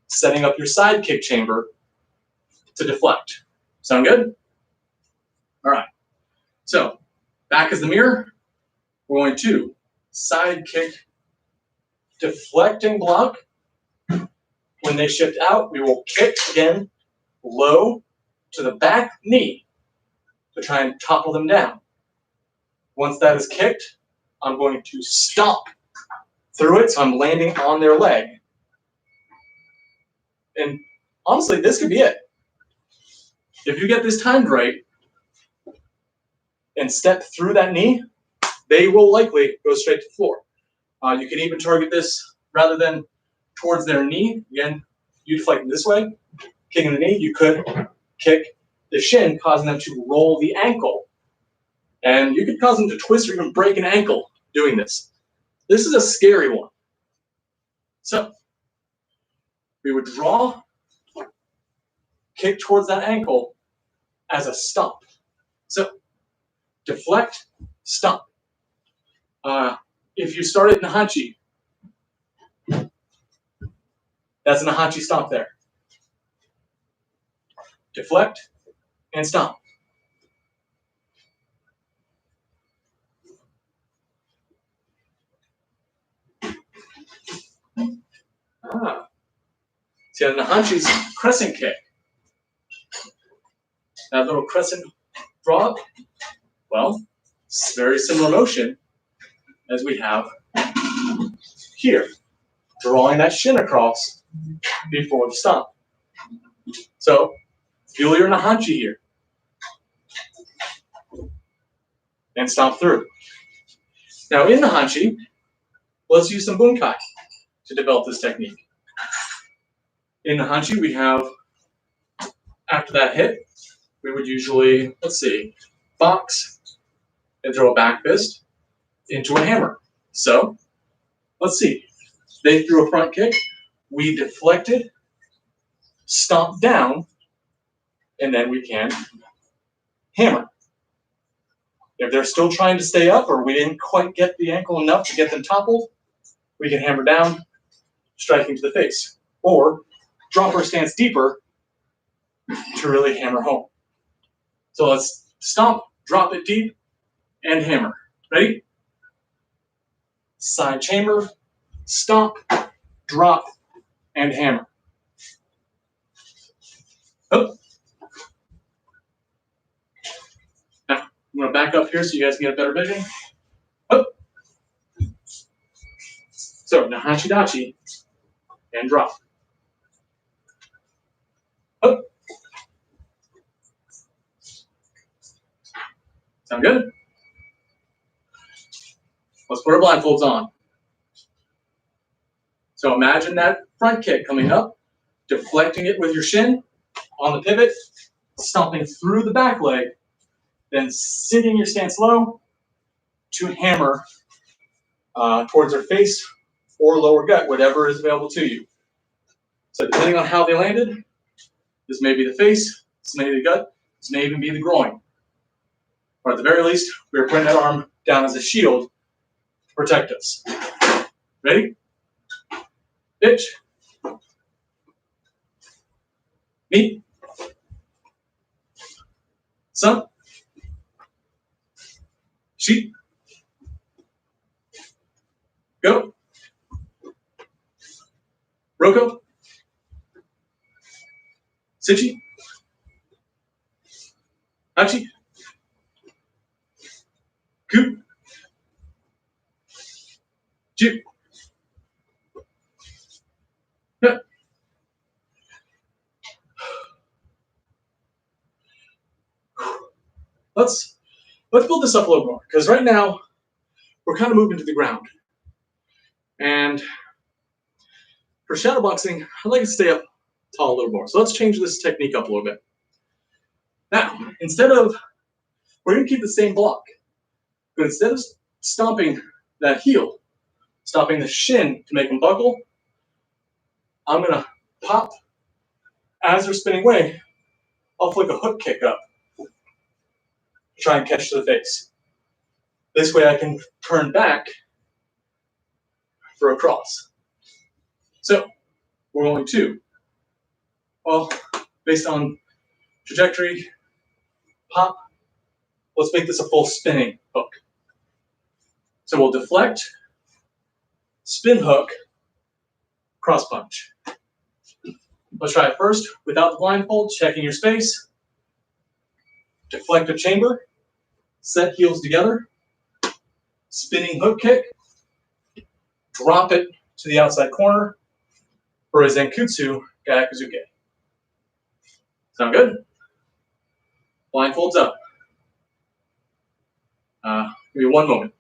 setting up your side kick chamber to deflect. Sound good? All right. So back is the mirror. We're going to side kick, deflecting block. When they shift out, we will kick again low to the back knee to try and topple them down. Once that is kicked, I'm going to stomp through it, so I'm landing on their leg. And honestly, this could be it. If you get this timed right and step through that knee, they will likely go straight to the floor. You can even target this rather than towards their knee. Again, you deflect this way, kicking the knee. You could kick the shin, causing them to roll the ankle. And you could cause them to twist or even break an ankle doing this. This is a scary one. So we would draw, kick towards that ankle as a stomp. So deflect, stomp. If you started Nahachi, that's a Nahachi stomp there. Deflect and stomp. See, on Nahachi's crescent kick, that little crescent draw up, well, it's very similar motion as we have here, drawing that shin across before the stomp. So feel your nahanchi here and stomp through. Now in the hanchi, let's use some bunkai to develop this technique. In the hanchi, we have, after that hit, we would usually, let's see, box and throw a back fist into a hammer. So let's see, they threw a front kick, we deflected, stomped down, and then we can hammer. If they're still trying to stay up or we didn't quite get the ankle enough to get them toppled, we can hammer down, striking to the face. Or drop our stance deeper to really hammer home. So let's stomp, drop it deep, and hammer. Ready? Side chamber, stomp, drop, and hammer. Oh. Now, I'm going to back up here so you guys can get a better vision. Oh. So, nahanchi dachi, and drop. Oh. Sound good? Let's put our blindfolds on. So imagine that front kick coming up, deflecting it with your shin on the pivot, stomping through the back leg, then sitting your stance low to hammer towards their face or lower gut, whatever is available to you. So depending on how they landed, this may be the face, this may be the gut, this may even be the groin. Or at the very least, we're putting that arm down as a shield to protect us. Ready? Pitch. Knee. Sun. Sheep. Go. Roko. Sichi. Hachi. Ku. Ju. Yeah. Let's build this up a little more, because right now we're kind of moving to the ground. And for shadowboxing, I'd like to stay up tall a little more. So let's change this technique up a little bit. Now, we're going to keep the same block, but instead of stomping that heel, stomping the shin to make them buckle, I'm going to pop. As they're spinning away, I'll flick a hook kick up, try and catch to the face. This way I can turn back for a cross. So we're going to, well, based on trajectory, pop, let's make this a full spinning hook. So we'll deflect, spin hook, cross punch. Let's try it first without the blindfold, checking your space. Deflect a chamber, set heels together, spinning hook kick, drop it to the outside corner for a Zenkutsu Gyakuzuke. Sound good? Blindfolds up. Give me one moment.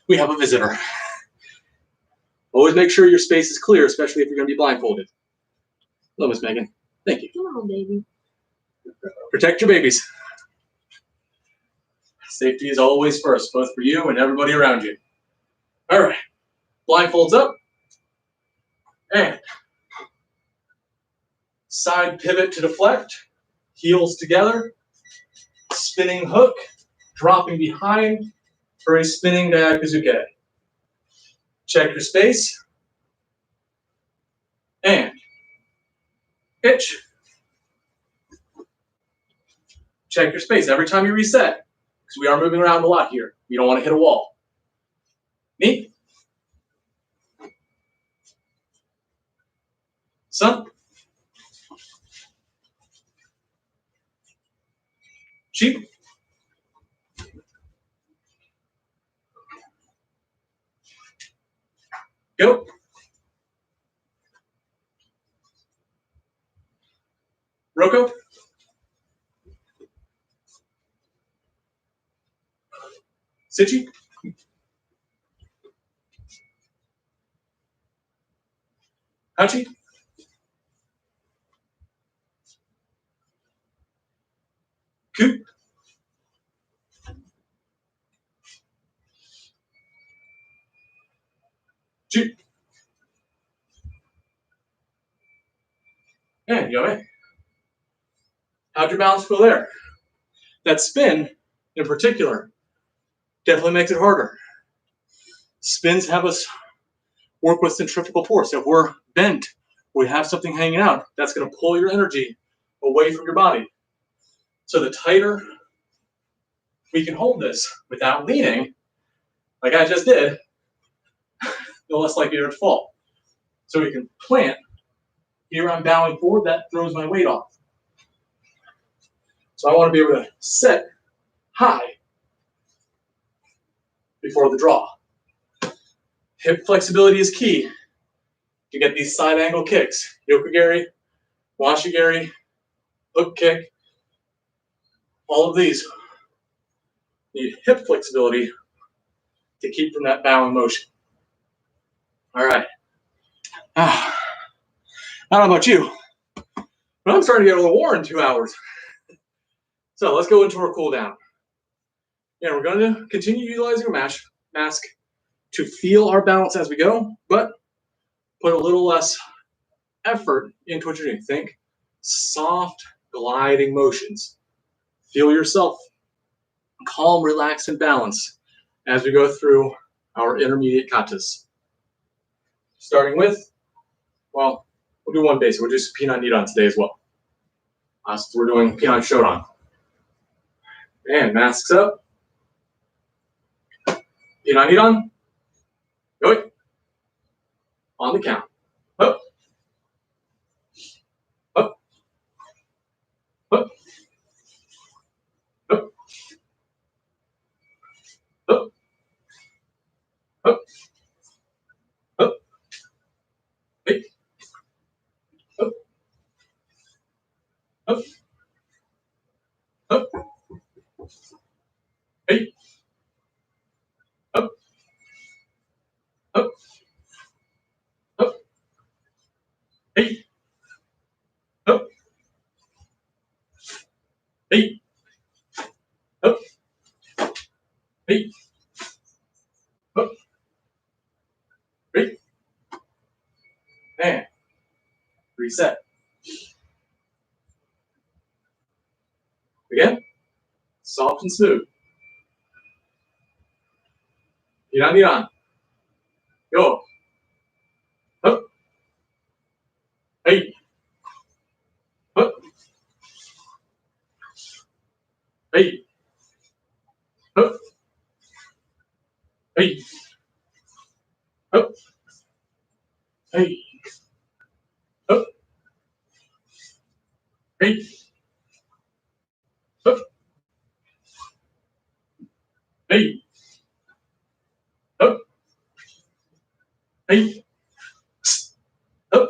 We have a visitor. Always make sure your space is clear, especially if you're going to be blindfolded. Hello, Miss Megan. Thank you. Hello, baby. Protect your babies. Safety is always first, both for you and everybody around you. All right. Blindfolds up. And side pivot to deflect. Heels together. Spinning hook. Dropping behind for a spinning Gyakuzuke. Check your space. And pitch. Check your space every time you reset, because we are moving around a lot here. You don't want to hit a wall. Knee. Sun. Sheep. Go. Roko. Sichi. Hachi. Ku. Chu. And Yoe. How'd your balance feel there? That spin, in particular, definitely makes it harder. Spins have us work with centrifugal force. If we're bent, we have something hanging out, that's going to pull your energy away from your body. So the tighter we can hold this without leaning, like I just did, the less likely you're to fall. So we can plant. Here I'm bowing forward, that throws my weight off. So I want to be able to set high before the draw. Hip flexibility is key to get these side angle kicks. Yokogiri, washigiri, hook kick, all of these need hip flexibility to keep from that bowing motion. All right. I don't know about you, but I'm starting to get a little war in 2 hours. So let's go into our cool down. And we're going to continue utilizing our mask to feel our balance as we go, but put a little less effort into what you're doing. Think soft gliding motions. Feel yourself calm, relax, and balance as we go through our intermediate katas. Starting with, well, we'll do one basic. We'll do Pinan Nidan today as well. So we're doing Pinan Shodan. And masks up. Pinan Nidan. Go. On the count. Up. Up. Up. Up. Up. Up. Up. Hey. Up. Up. Up. Hey. Up. Up. Up. Hey. Up. Hey. Up. Hey. Up. Hey. And reset. Again, soft and smooth. Pinan Nidan. Go. Up. Hey. Up. Hey. Up. Hey. Up. Hey. Up. Hey. Up. Hey. Up. Hey. Up.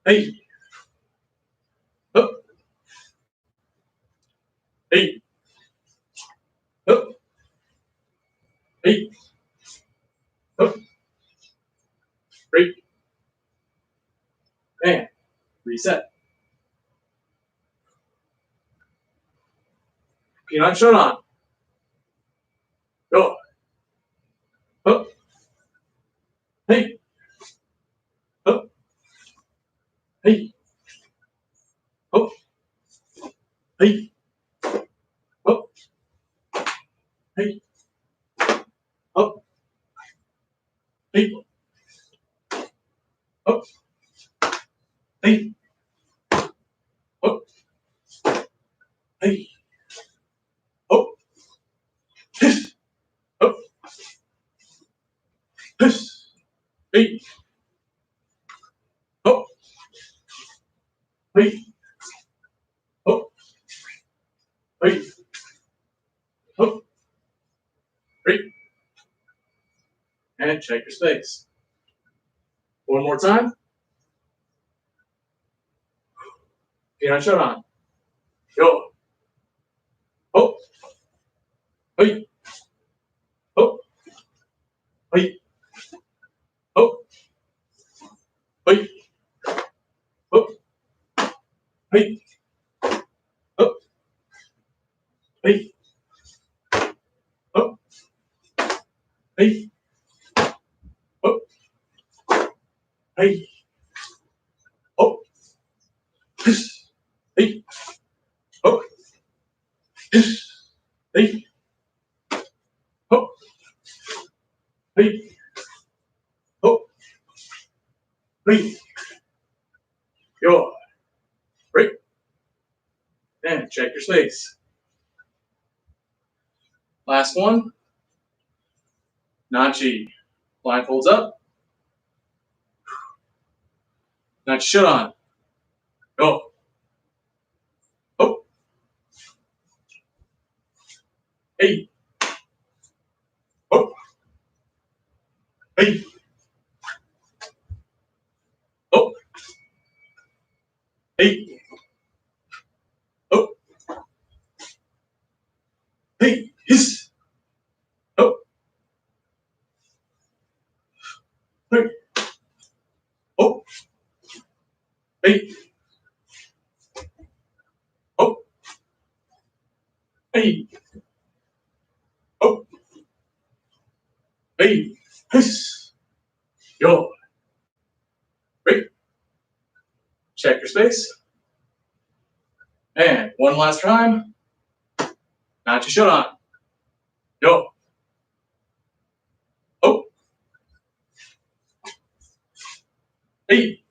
Hey. Up. Hey. Up. Hey. Up. Break. And reset. Pinan Shodan. Go. Up. Hey. Up. Hey. Up. Hey. Up. Hey. Up. Hey. Up. Hey. Up. Hey. Up. Hiss. Up. Hiss. Hey. Up. Hey. Up. Hey. Up. Hey. And check your space. One more time. Peanut shut on. Yo. Oh. Hey. Oh. Hey. Oh. Hey. Oh. Hey. Oh. Hey. Oh. Hey. Oh. Hey. Oh. Hey. Oh. Hey. Oh. Hey. Oh. Hey. Yo. Break. And check your space. Last one. Nachi. Blindfolds up. Nachi shut on. Go. Oh. Hey. Oh. Hey. Oh. Hey. Oh. Hey. Hiss. Oh. Hey. Oh. Hey. Oh. Hey. Oh. Hey. Hiss. Yo. Break. Check your space. And one last time. Nachi shut on. Yo. Oh. Hey.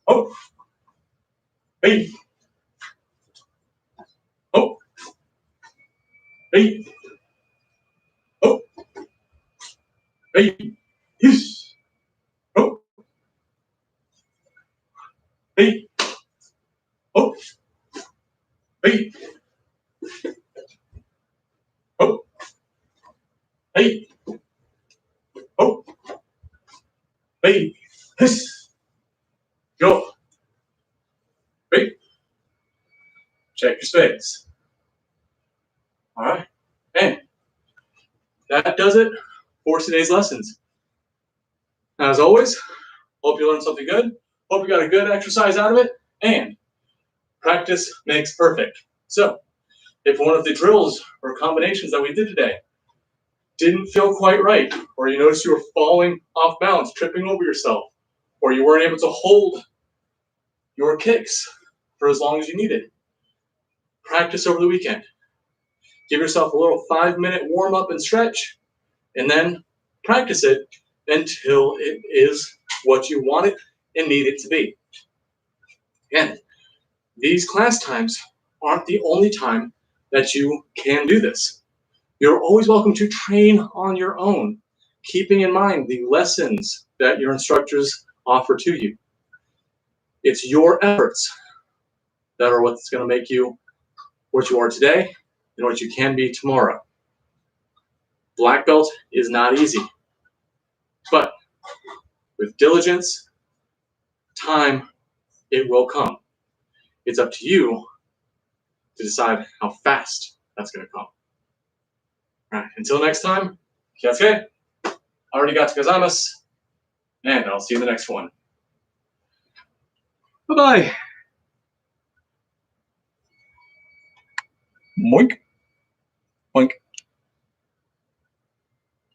Oh. Hey. Oh. Hey. Oh. Hey. Hiss. Oh. Hey. Oh. Hey. Oh. Hey. Oh. Hey. Hiss. Yo. Break. Check your space. All right. And that does it for today's lessons. As always, hope you learned something good. Hope you got a good exercise out of it. And practice makes perfect. So, if one of the drills or combinations that we did today didn't feel quite right, or you noticed you were falling off balance, tripping over yourself, or you weren't able to hold your kicks for as long as you needed, practice over the weekend. Give yourself a little 5-minute warm up and stretch, and then practice it until it is what you want it and need it to be. Again, these class times aren't the only time that you can do this. You're always welcome to train on your own, keeping in mind the lessons that your instructors offer to you. It's your efforts that are what's going to make you what you are today and what you can be tomorrow. Black belt is not easy, but with diligence, time, it will come. It's up to you to decide how fast that's going to come. All right, until next time, Kiatsuke, arigatou gozaimasu, and I'll see you in the next one. Bye-bye. Moink. Moink.